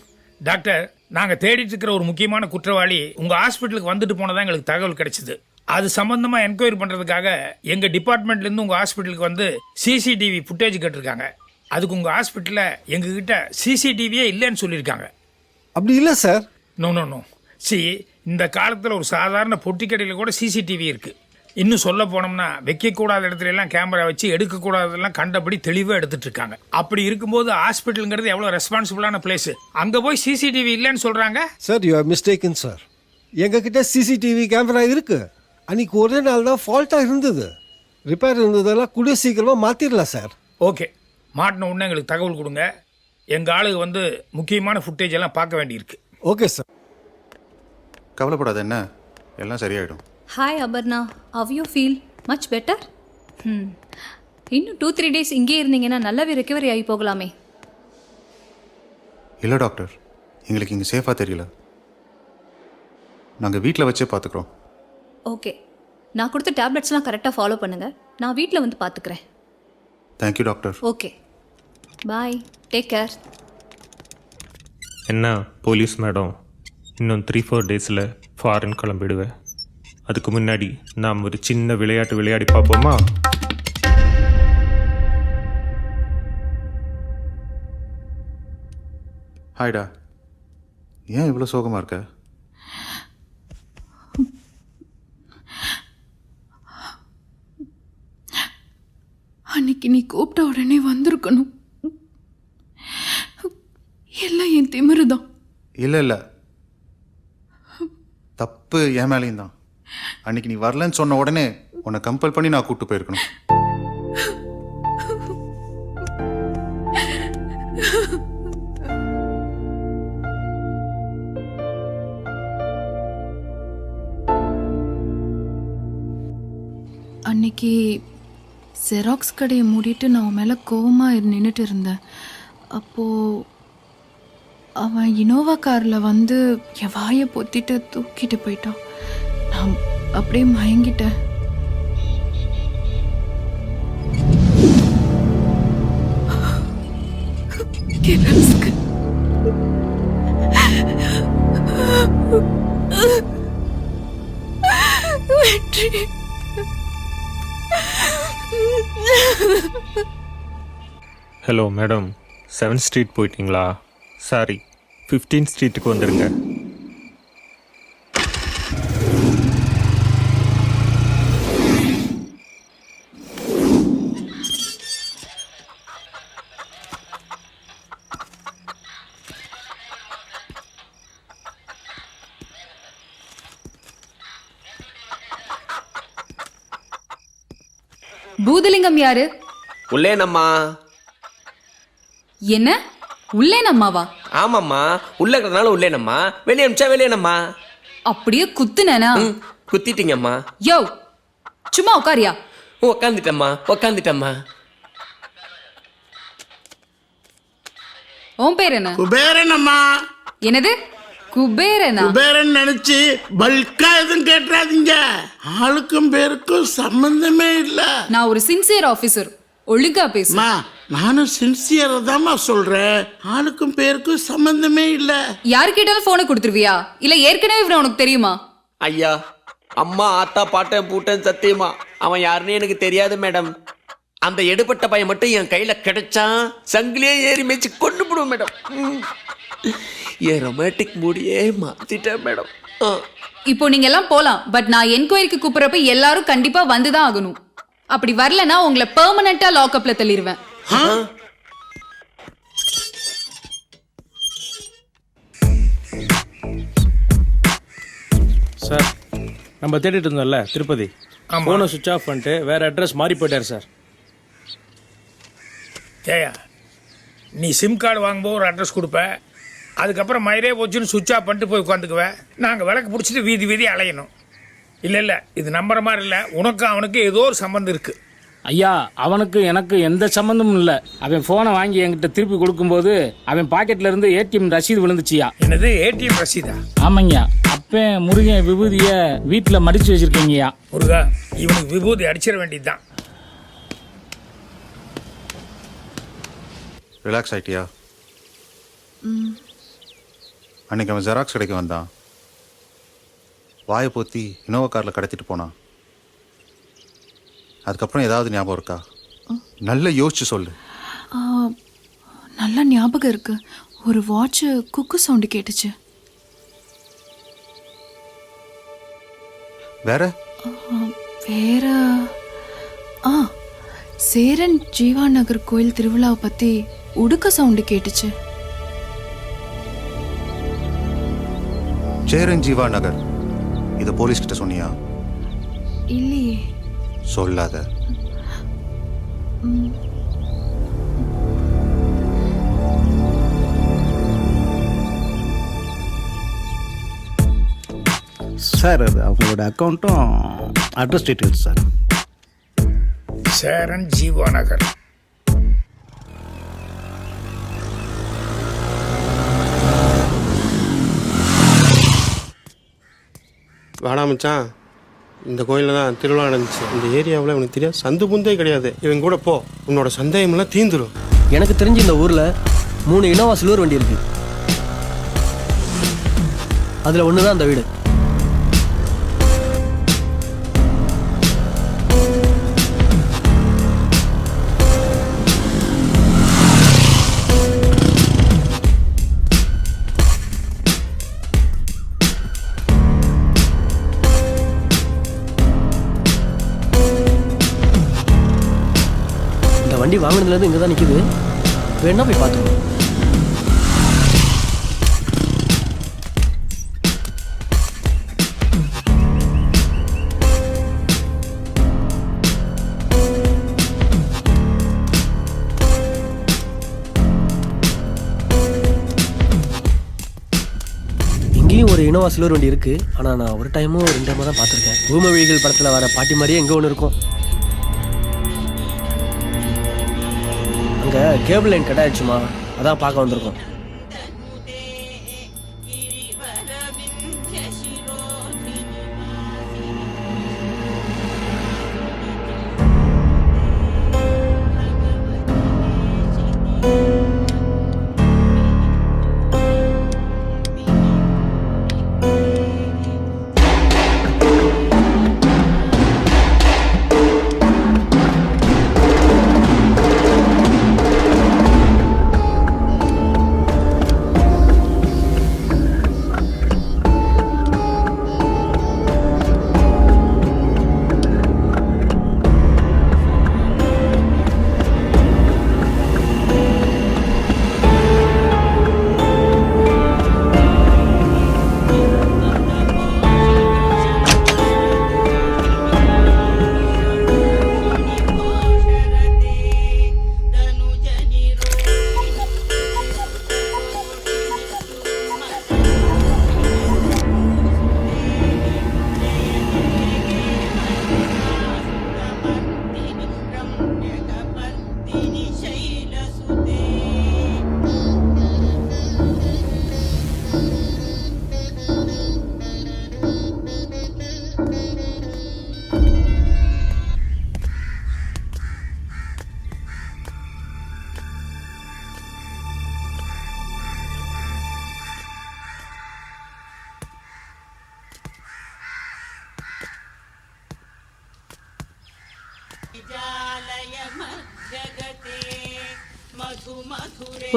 Doctor, நாங்கள் தேடிட்டு இருக்கிற ஒரு முக்கியமான குற்றவாளி உங்கள் ஹாஸ்பிட்டலுக்கு வந்துட்டு போனதான் எங்களுக்கு தகவல் கிடைச்சிது. அது சம்பந்தமாக என்கொயரி பண்ணுறதுக்காக எங்கள் டிபார்ட்மெண்ட்லேருந்து உங்கள் ஹாஸ்பிட்டலுக்கு வந்து சிசிடிவி ஃபுட்டேஜ் கேட்டிருக்காங்க. அதுக்கு உங்கள் ஹாஸ்பிட்டலில் எங்ககிட்ட சிசிடிவியே இல்லைன்னு சொல்லியிருக்காங்க. அப்படி இல்லை sir. No no no see, இந்த காலத்தில் ஒரு சாதாரண பொட்டி கடையில் கூட சிசிடிவி இருக்குது. இன்னும் சொல்ல போனோம்னா வைக்கக்கூடாத இடத்துல எல்லாம் கேமரா வச்சு எடுக்கக்கூடாதெல்லாம் கண்டபடி தெளிவாக எடுத்துட்டு இருக்காங்க. அப்படி இருக்கும்போது ஹாஸ்பிட்டலுங்கிறது எவ்வளோ ரெஸ்பான்சிபிளான பிளேஸ், அங்கே போய் சிசிடிவி இல்லைன்னு சொல்கிறாங்க. Sir, you are mistaken sir. எங்ககிட்ட சிசிடிவி கேமரா இருக்கு. அன்னைக்கு ஒரே நாள் தான் ஃபால்ட்டாக இருந்தது. ரிப்பேர் இருந்ததெல்லாம் கூடிய சீக்கிரமாக மாற்றிடலாம் சார். ஓகே, மாட்டின உடனே எங்களுக்கு தகவல் கொடுங்க. எங்கள் ஆளுக்கு வந்து முக்கியமான ஃபுட்டேஜ் எல்லாம் பார்க்க வேண்டியிருக்கு. Okay sir. கவலைப்படாத, என்ன எல்லாம் சரியாயிடும். Hi Aparna, how you feel? Much better? இன்னும் 2-3 டேஸ் இங்கே இருந்தீங்கன்னா நல்லாவே ரெக்கவரி ஆகி போகலாமே. இல்லை டாக்டர், எங்களுக்கு இங்கே சேஃபாக தெரியல. நாங்கள் வீட்டில் வச்சே பார்த்துக்குறோம். ஓகே, நான் கொடுத்த டேப்லெட்ஸ்லாம் கரெக்டாக ஃபாலோ பண்ணுங்கள். நான் வீட்டில் வந்து பார்த்துக்கிறேன். Thank you doctor. ஓகே, பாய், டேக் கேர். என்ன போலீஸ் மேடம், இன்னும் 3-4 டேஸில் ஃபாரின் கிளம்பிடுவேன். அதுக்கு முன்னாடி நாம் ஒரு சின்ன விளையாட்டு விளையாடி பார்ப்போமா? ஹாய்டா, ஏன் இவ்வளோ சோகமாக இருக்க? அன்னைக்கு நீ கூப்பிட்ட உடனே வந்திருக்கணும். எல்லாம் என் திமிருதான். இல்லை இல்லை, தப்பு என் மேலேயும் தான். அன்னைக்கு நீ வரலன்னு சொன்ன உடனே உன்னை கம்பல் பண்ணி நான் கூப்பிட்டு போயிருக்கணும். அன்னைக்கு ஜெராக்ஸ் கடையை மூடிட்டு நான் அவன் மேலே கோவமாக நின்றுட்டு இருந்தேன். அப்போது அவன் இனோவா காரில் வந்து என் வாயை பொத்திட்டு தூக்கிட்டு போயிட்டான். நான் அப்படியே மயங்கிட்டேன். வெற்றி, ஹலோ மேடம், 7th ஸ்ட்ரீட் போயிட்டீங்களா? சாரி, 15th ஸ்ட்ரீட்டுக்கு வந்துடுங்க. பூதலிங்கம் யாரு? உள்ளேனம்மா. என்ன உள்ளேனம்மாவா? ஆமாம்மா, உள்ள இருக்கிறதுனால உள்ளேனம்மா, வெளியே அனுப்பிச்சா வெளியேனம்மா. அப்படியே குத்துனேனா? குத்திட்டீங்கம்மா. யோ, சும்மா உட்காரியா? உக்காந்துட்டம்மா. உன் பேர் என்ன? குபேரனம்மா. என்னது குபேரனா? குபேரன் நினைச்சு பல்கா எதுவும் கேட்டுறாதீங்க. ஆளுக்கும் பேருக்கும் சம்பந்தமே இல்ல. நான் ஒரு சின்சியர் ஆபீசர், ஒழுங்கா பேசுமா. நானும் சின்சியரா தாம்மா சொல்றேன். ஆளுக்கும் பேருக்கும் சம்பந்தமே இல்ல. யாரு கேட்டாலும் போனை கொடுத்துருவியா? இல்ல ஏற்கனவே இவன் உனக்கு தெரியுமா? ஐயா, அம்மா ஆத்தா பாட்டன் பூட்டன் சத்தியமா அவன் யாருன்னு எனக்கு தெரியாது மேடம். அந்த எடுபட்ட பையன் மட்டும் என் கையில கிடைச்சான், சங்கிலியே ஏறி மேய்ச்சி கொண்டு போடுவோம் மேடம். என் ரொமான்டிக் மூடியே மாத்திட்டேன் மேடம். இப்போ நீங்க எல்லாம் போலாம். பட் நான் என்கொயரிக்கு கூப்பிடுறப்ப எல்லாரும் கண்டிப்பா வந்துதான் ஆகணும். அப்படி வரலனா உங்களை பெர்மனண்டா லாக்அப்ல தள்ளிடுவேன். சார், நம்ம தேடிட்டு இருந்தோம்ல திருப்பதி, போனை சுவிட்ச் ஆஃப் பண்ணிட்டு வேற அட்ரஸ் மாறி போயிட்டார் சார். ஏயா, நீ சிம் கார்டு வாங்கும்போது ஒரு அட்ரஸ் கொடுப்ப, அதுக்கப்புறம் மயிரே போச்சுன்னு சுவிட்ச் ஆஃப் பண்ணிட்டு போய் உட்காந்துக்குவேன். நாங்கள் விளக்கு பிடிச்சிட்டு வீதி வீதி அலையணும். இல்லை இது நம்புற மாதிரி இல்லை, உனக்கு அவனுக்கு ஏதோ ஒரு சம்மந்தம் இருக்கு. ஐயா, அவனுக்கு எனக்கு எந்த சம்மந்தமும் இல்லை. அவன் ஃபோனை வாங்கி என்கிட்ட திருப்பி கொடுக்கும்போது அவன் பாக்கெட்ல இருந்து ஏடிஎம் ரசீது விழுந்துச்சியா. என்னது, ஏடிஎம் ரசீதா? ஆமாங்கய்யா. அப்ப முருகன் விபூதிய வீட்டில் மடிச்சு வச்சிருக்கீங்கய்யா. முருகா, இவனுக்கு விபூதி அடிச்சிட வேண்டியதுதான். ரிலாக்ஸ் ஆயிட்டியா? அன்னைக்கு அவன் ஜெராக்ஸ் கடைக்கு வந்தான், வாயை போத்தி இனோவா காரில் கடத்திட்டு போனான். அதுக்கப்புறம் ஏதாவது ஞாபகம் இருக்கா? நல்லா யோசிச்சு சொல்லு. நல்ல ஞாபகம் இருக்கு. ஒரு வாட்ச் குக்கு சவுண்டு கேட்டுச்சு. வேற வேற சேரன் ஜீவா நகர் கோயில் திருவிழாவை பத்தி உடுக்க சவுண்டு கேட்டுச்சு. சேரன் ஜீவா நகர், இதை போலீஸ் கிட்ட சொன்னியா? இல்லையே. சொல்லாத. சார், அது அவங்களோட அக்கௌண்ட்டும் address details sir. Cheran Jeeva Nagar. வாடா மச்சான், இந்த கோயிலில் தான் திருவிழா நடந்துச்சு. இந்த ஏரியாவில் உனக்கு தெரியாது, சந்து புந்தே கிடையாது. இவன் கூட போ, உன்னோட சந்தேகமெல்லாம் தீந்துடும். எனக்கு தெரிஞ்சு இந்த ஊரில் 3 இனோவா சில்வர் வண்டி இருக்கு. அதில் ஒன்று தான் அந்த வீடு. வண்டி வாங்கினதுலேருந்து இங்கே தான் நிற்குது. வேணா போய் பார்த்துக்கோ. இங்கேயும் ஒரு இனோவா சில்வர் வண்டி இருக்கு. ஆனால் நான் ஒரு டைமோ 2 டைமோ தான் பார்த்துருக்கேன். பூம விழிகள் படத்தில் வர பாட்டி மாதிரியே எங்கே ஒன்று இருக்கும். அங்கே கேபிள் லைன் கட் ஆயிடுச்சுமா, அதான் பார்க்க வந்திருக்கோம்.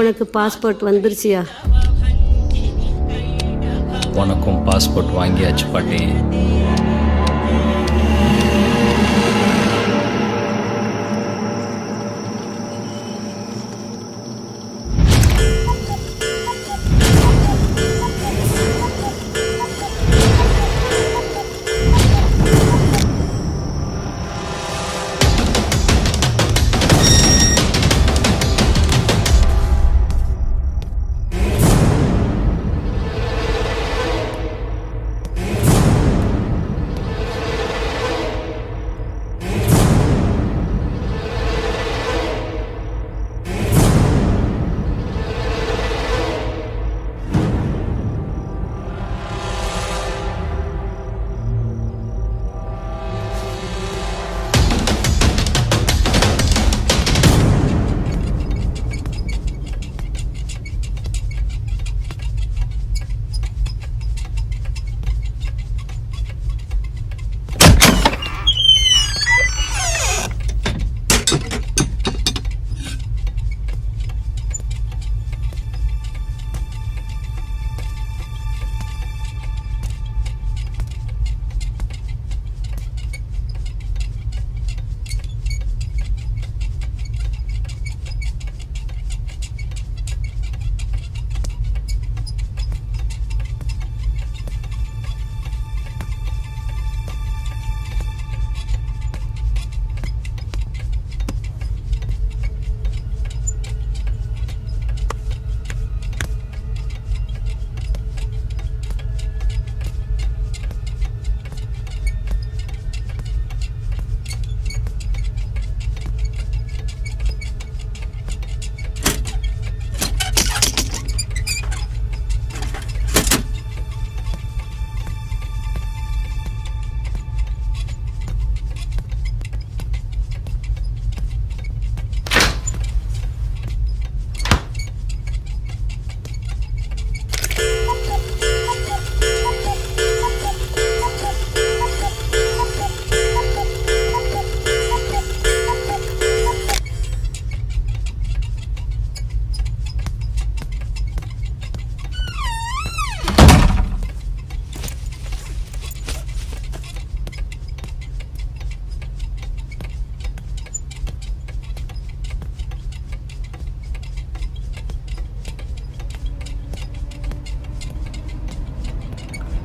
உனக்கு பாஸ்போர்ட் வந்துருச்சியா? உனக்கும் பாஸ்போர்ட் வாங்கியாச்சு பாட்டி.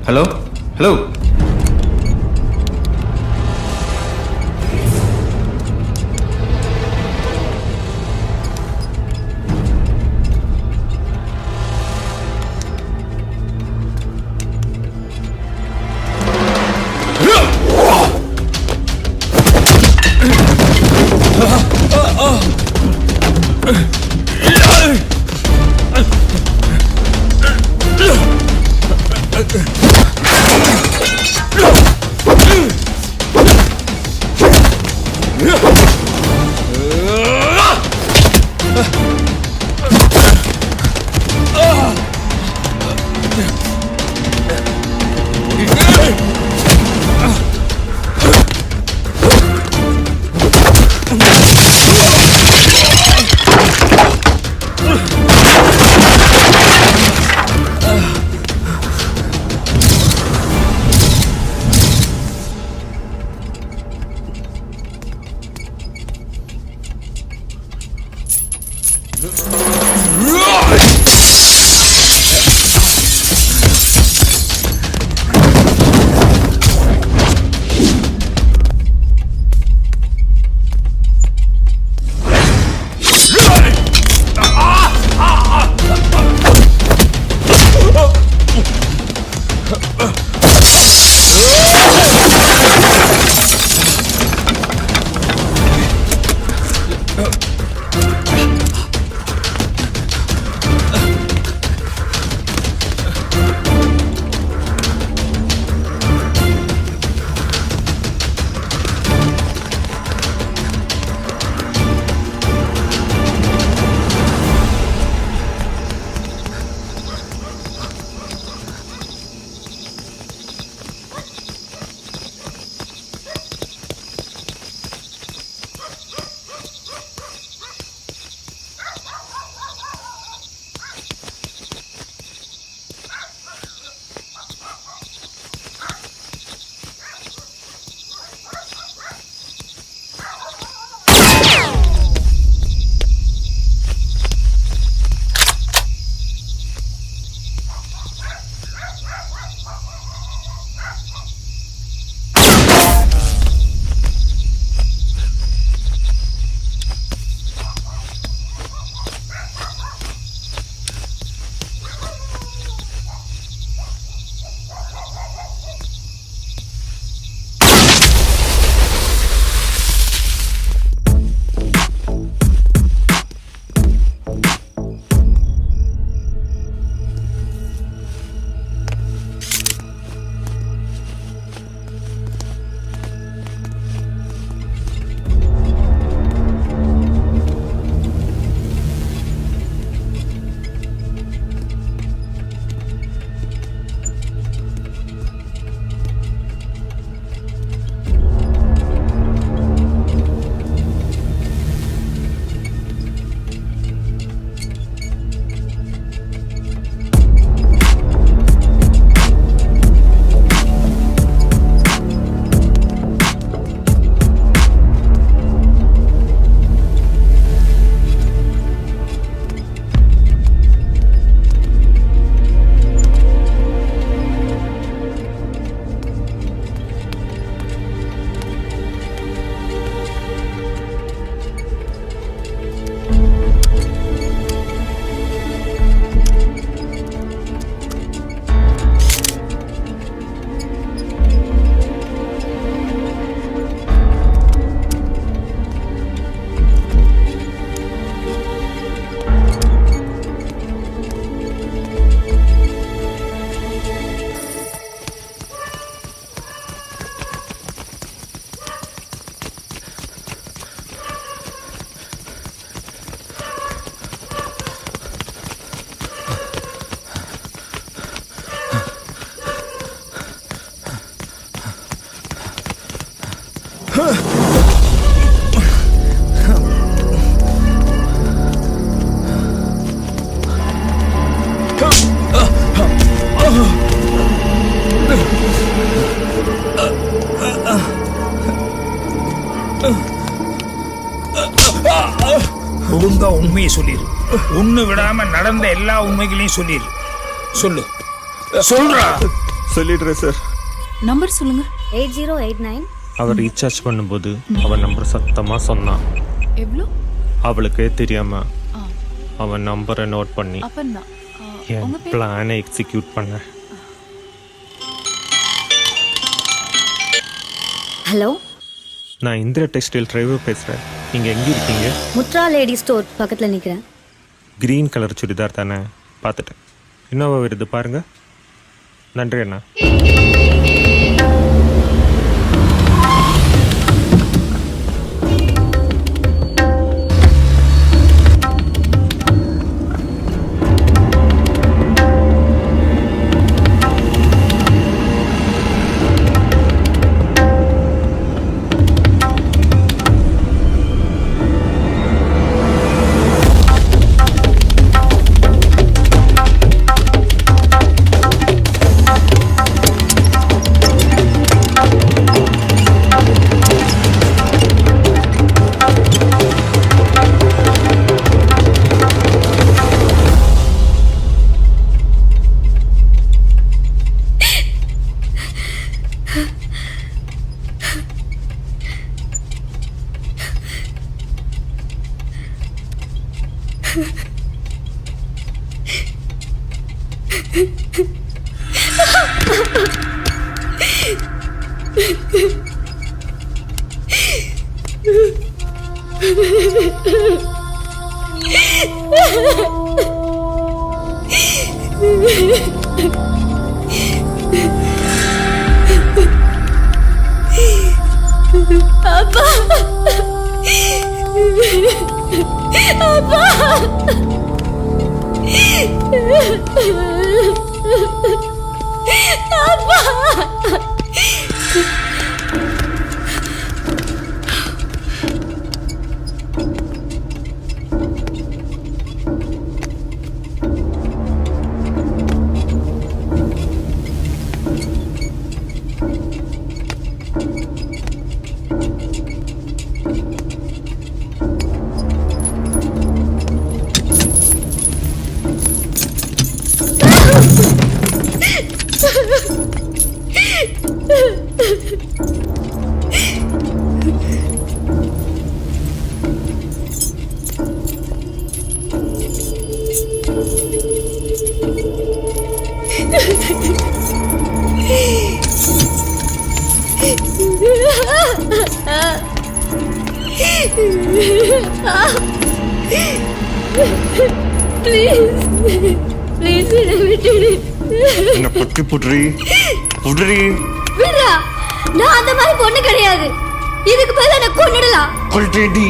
ஹலோ ஹலோ ஒழுங்கா உண்மையை சொல்லிடு. ஒண்ணு விடாம நடந்த எல்லா உண்மைகளையும் சொல்லிடு. சொல்லு, சொல்றா. சொல்லிடுறேன் சார். நம்பர் சொல்லுங்க. 8089. அவள் ரீசார்ஜ் பண்ணும்போது அவன் நம்பர் சத்தமாக சொன்னான். எவ்வளோ? அவளுக்கே தெரியாம அவன் நம்பரை நோட் பண்ணி அப்பந்தான். என் பிளானை எக்ஸிக்யூட் பண்ண. ஹலோ, நான் இந்திரா டெக்ஸ்டைல் டிரைவர் பேசுகிறேன். நீங்கள் எங்கே இருக்கீங்க? முத்ரா லேடி ஸ்டோர் பக்கத்தில் நிற்கிறேன். க்ரீன் கலர் சுடிதார் தானே? பார்த்துட்டேன். இன்னோவா வருது பாருங்க. நன்றி அண்ணா. அப்பா, அப்பா, அப்பா. என்ன பொட்டி புட்ரி புட்ரி விடுடா, நான் அந்த மாதிரி பொண்ணு கிடையாது. இதுக்கு பதிலா நான் கொன்னுடலாம். கொல்றேடி.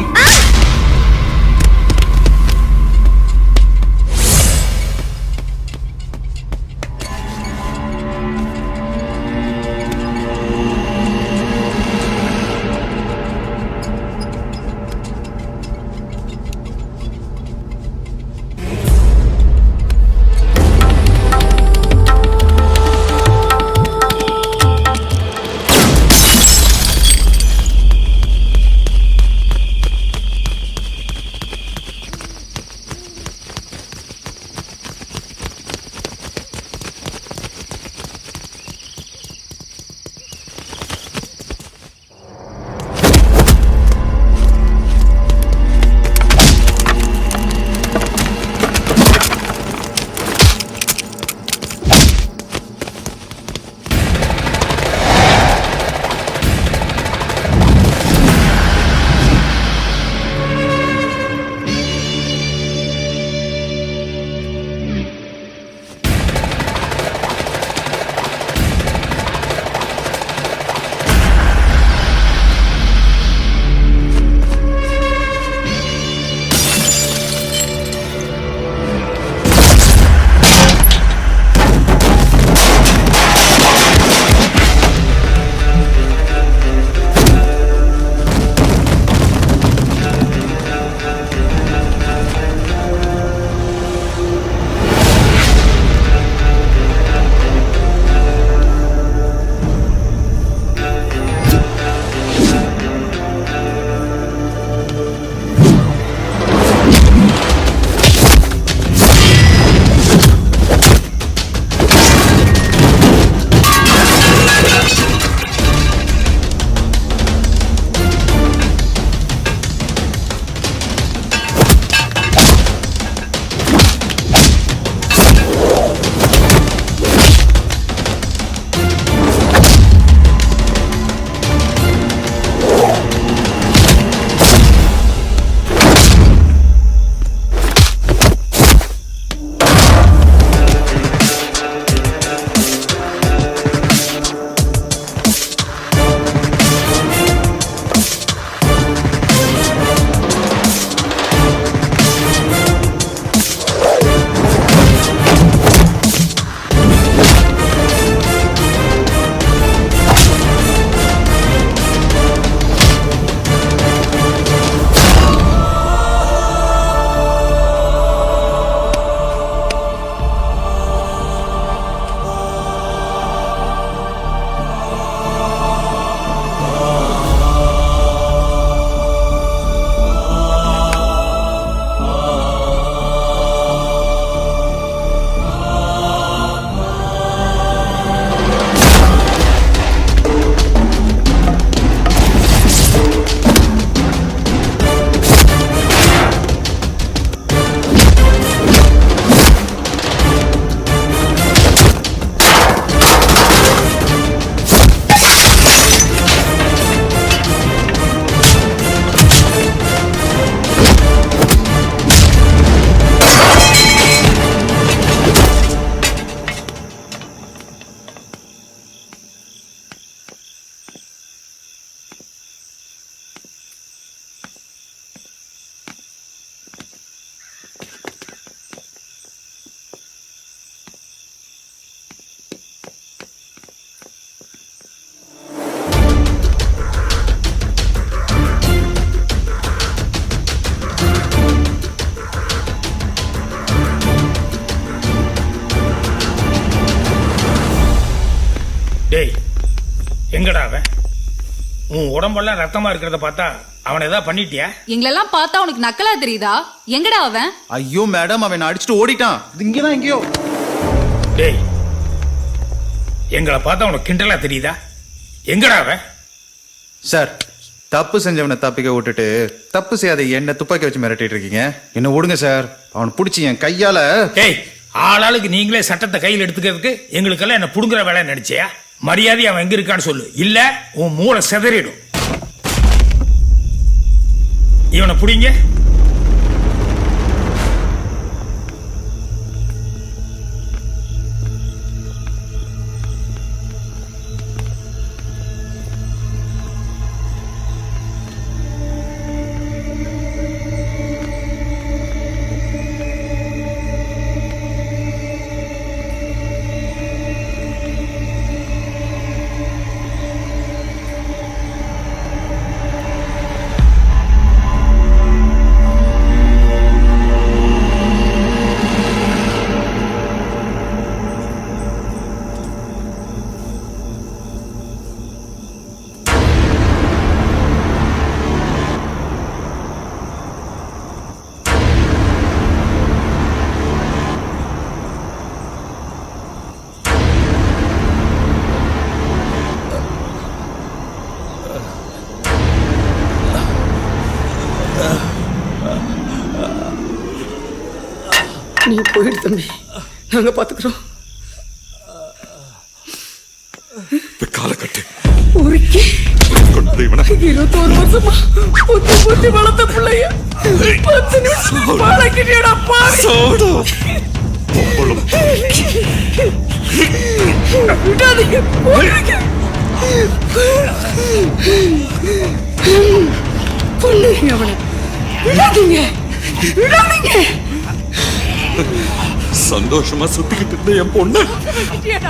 டேய் எங்கடா அவன்? உன் உடம்பெல்லாம் ரத்தமா இருக்கிறத பார்த்தா அவனை ஏதாவது பண்ணிட்டியா? எங்களெல்லாம் பார்த்தா உனக்கு நக்கலா தெரியுதா? எங்கடா அவன்? ஐயோ மேடம், அவன் அடிச்சுட்டு ஓடிட்டான். இங்கதான் எங்கேயோ. டேய் எங்களை பார்த்தா உனக்கு கிண்டலா தெரியுதா? எங்கடா அவன்? சார், தப்பு செஞ்சவனை தப்பிக்க விட்டுட்டு தப்பு செய்யாத என்ன துப்பாக்கி வச்சு மிரட்டிட்டு இருக்கீங்க. என்ன விடுங்க சார். அவனை பிடிச்சி என் கையால. டேய் ஆளாளுக்கு நீங்களே சட்டத்தை கையில் எடுத்துக்கிறதுக்கு எங்களுக்கெல்லாம் என்ன புடுங்குற வேலை நினைச்சியா? மரியாதை அவன் எங்க இருக்கான்னு சொல்லு, இல்ல உன் மூளை சிதறிடும். இவனை புடிங்க. நீ போயிடு தம்பி, நாங்க பாத்துக்கிறோம். காலக்கட்டு ஊருக்கே 21 வருஷமா புத்தி புத்தி வளர்த்த பிள்ளைய 10 நிமிஷம் பழக்கிட்டியடா பாவி. விடாதீங்க, கொல்லுங்க அவனை. விடாதீங்க, விடாதீங்க. சந்தோஷமா சுத்திக்கிட்டு இருந்த என் பொண்ணு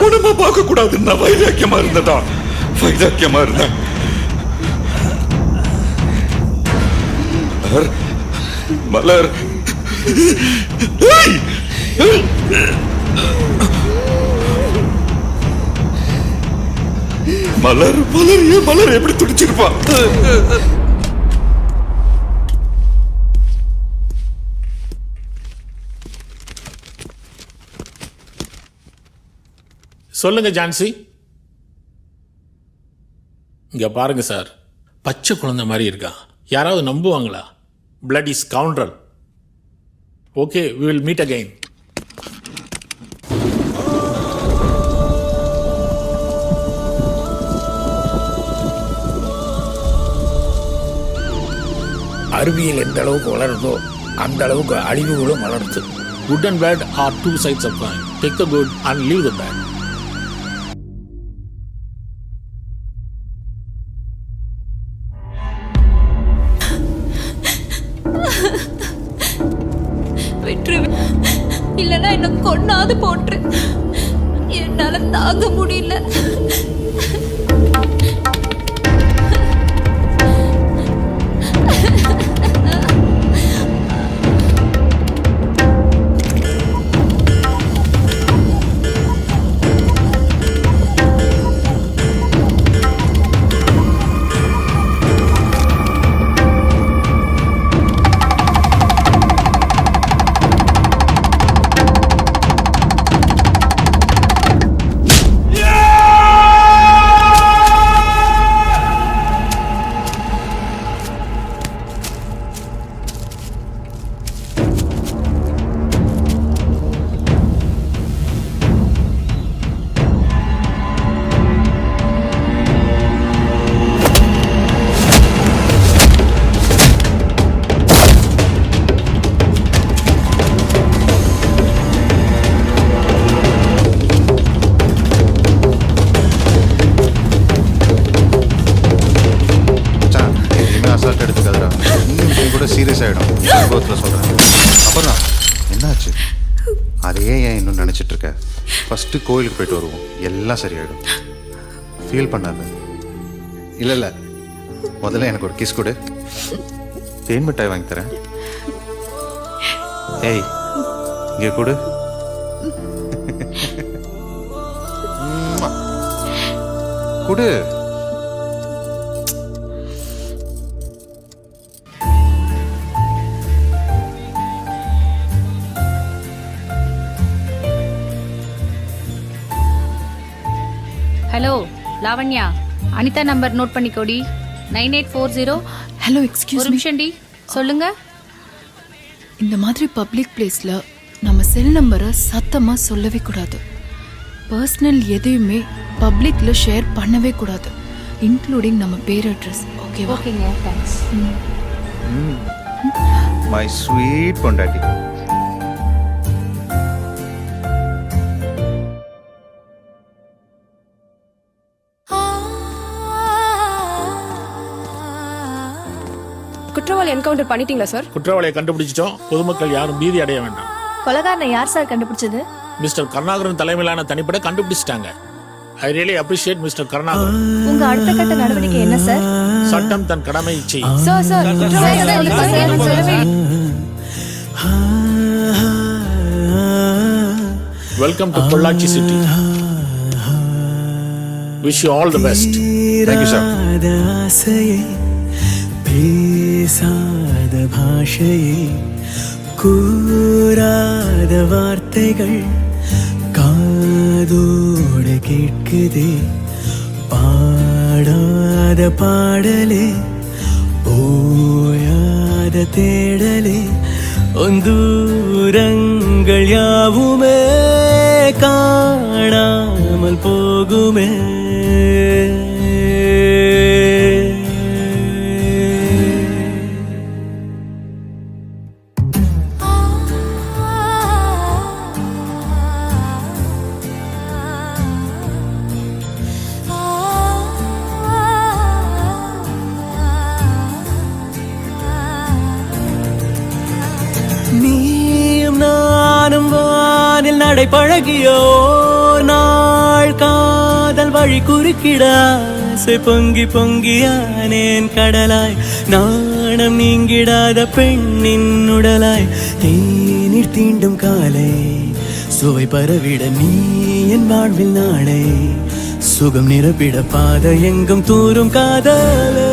குடும்ப பார்க்க கூடாதுன்னா வைராக்கியமா இருந்ததா? வைராக்கியமா இருந்தேன். மலர், மலர் மலர் மலர் எப்படி துடிச்சிருப்பா? சொல்லுங்க ஜான்சி. இங்க பாருங்க சார், பச்சை குழந்தை மாதிரி இருக்கான். யாராவது நம்புவாங்களா? Blood is counter. Okay, we will meet again. அறிவியல் எந்த அளவுக்கு வளருதோ அந்த அளவுக்கு அழிவுகளும் வளருது. Good and bad are two sides of coin. Take the good and leave the bad. இல்லனா என்ன கொன்னாது போட்டு, என்னால தாங்க முடியல. சீரியஸ் ஆகிடும். அனுபவத்தில் சொல்கிறேன். அப்புறம் என்னாச்சு? அதையே ஏன் இன்னும் நினச்சிட்டு இருக்க? ஃபஸ்ட்டு கோயிலுக்கு போயிட்டு வருவோம், எல்லாம் சரியாயிடும். ஃபீல் பண்ணாத. இல்லை இல்லை, முதல்ல எனக்கு ஒரு கிஸ் கொடு. தேன் மிட்டாய் வாங்கி தரேன். ஏய், இங்கே கொடு. கொடு. Hello Lavanya, Anitha number note பண்ணிக்கோடி. 9840. ஹலோ எக்ஸ்கியூஸ் ஒரு நிமிஷம் டி, சொல்லுங்க. இந்த மாதிரி பப்ளிக் பிளேஸ்ல நம்ம செல் நம்பரை சத்தமா சொல்லவே கூடாது. பர்சனல் எதையுமே பப்ளிக்ல ஷேர் பண்ணவே கூடாது, இன்க்ளூடிங் நம்ம பேர் அட்ரஸ். ஓகேவா? ஓகேங்க, தேங்க்ஸ். மை ஸ்வீட் பொண்டாட்டி. குற்றவாளி என்கவுண்டர் பண்ணிட்டீங்களா சார்? குற்றவாளியை கண்டுபிடிச்சிட்டோம். பொதுமக்கள் யாரும் பீதி அடைய வேண்டாம். கொலைகாரனை யார் சார் கண்டுபிடிச்சது? மிஸ்டர் கருணாகரன் தலைமையிலான தனிப்படை கண்டுபிடிச்சிட்டாங்க. I really appreciate mister Karunakaran. உங்க அடுத்த கட்ட நடவடிக்கை என்ன சார்? சட்டம் தன் கடமை செய்யும். Sir welcome to Pollachi city. Wish you all the best. Thank you, sir. பேசாத பாஷையே, கூறாத வார்த்தைகள் காதோடு கேட்குதே, பாடாத பாடலே, ஓயாத தேடலே, தூரங்கள் யாவுமே காணாமல் போகுமே. நீயும் நானும் வானில் நடை பழகியோ நாள், காதல் வழி குறுக்கிடாசை பொங்கி பொங்கியானேன் கடலாய், நாணம் நீங்கிடாத பெண்ணின் உடலாய், தேநீர் தீண்டும் காலை சுவை பரவிட நீ என் வாழ்வில் நாளை, சுகம் நிரப்பிட பாதை எங்கும் தூரும் காதலே.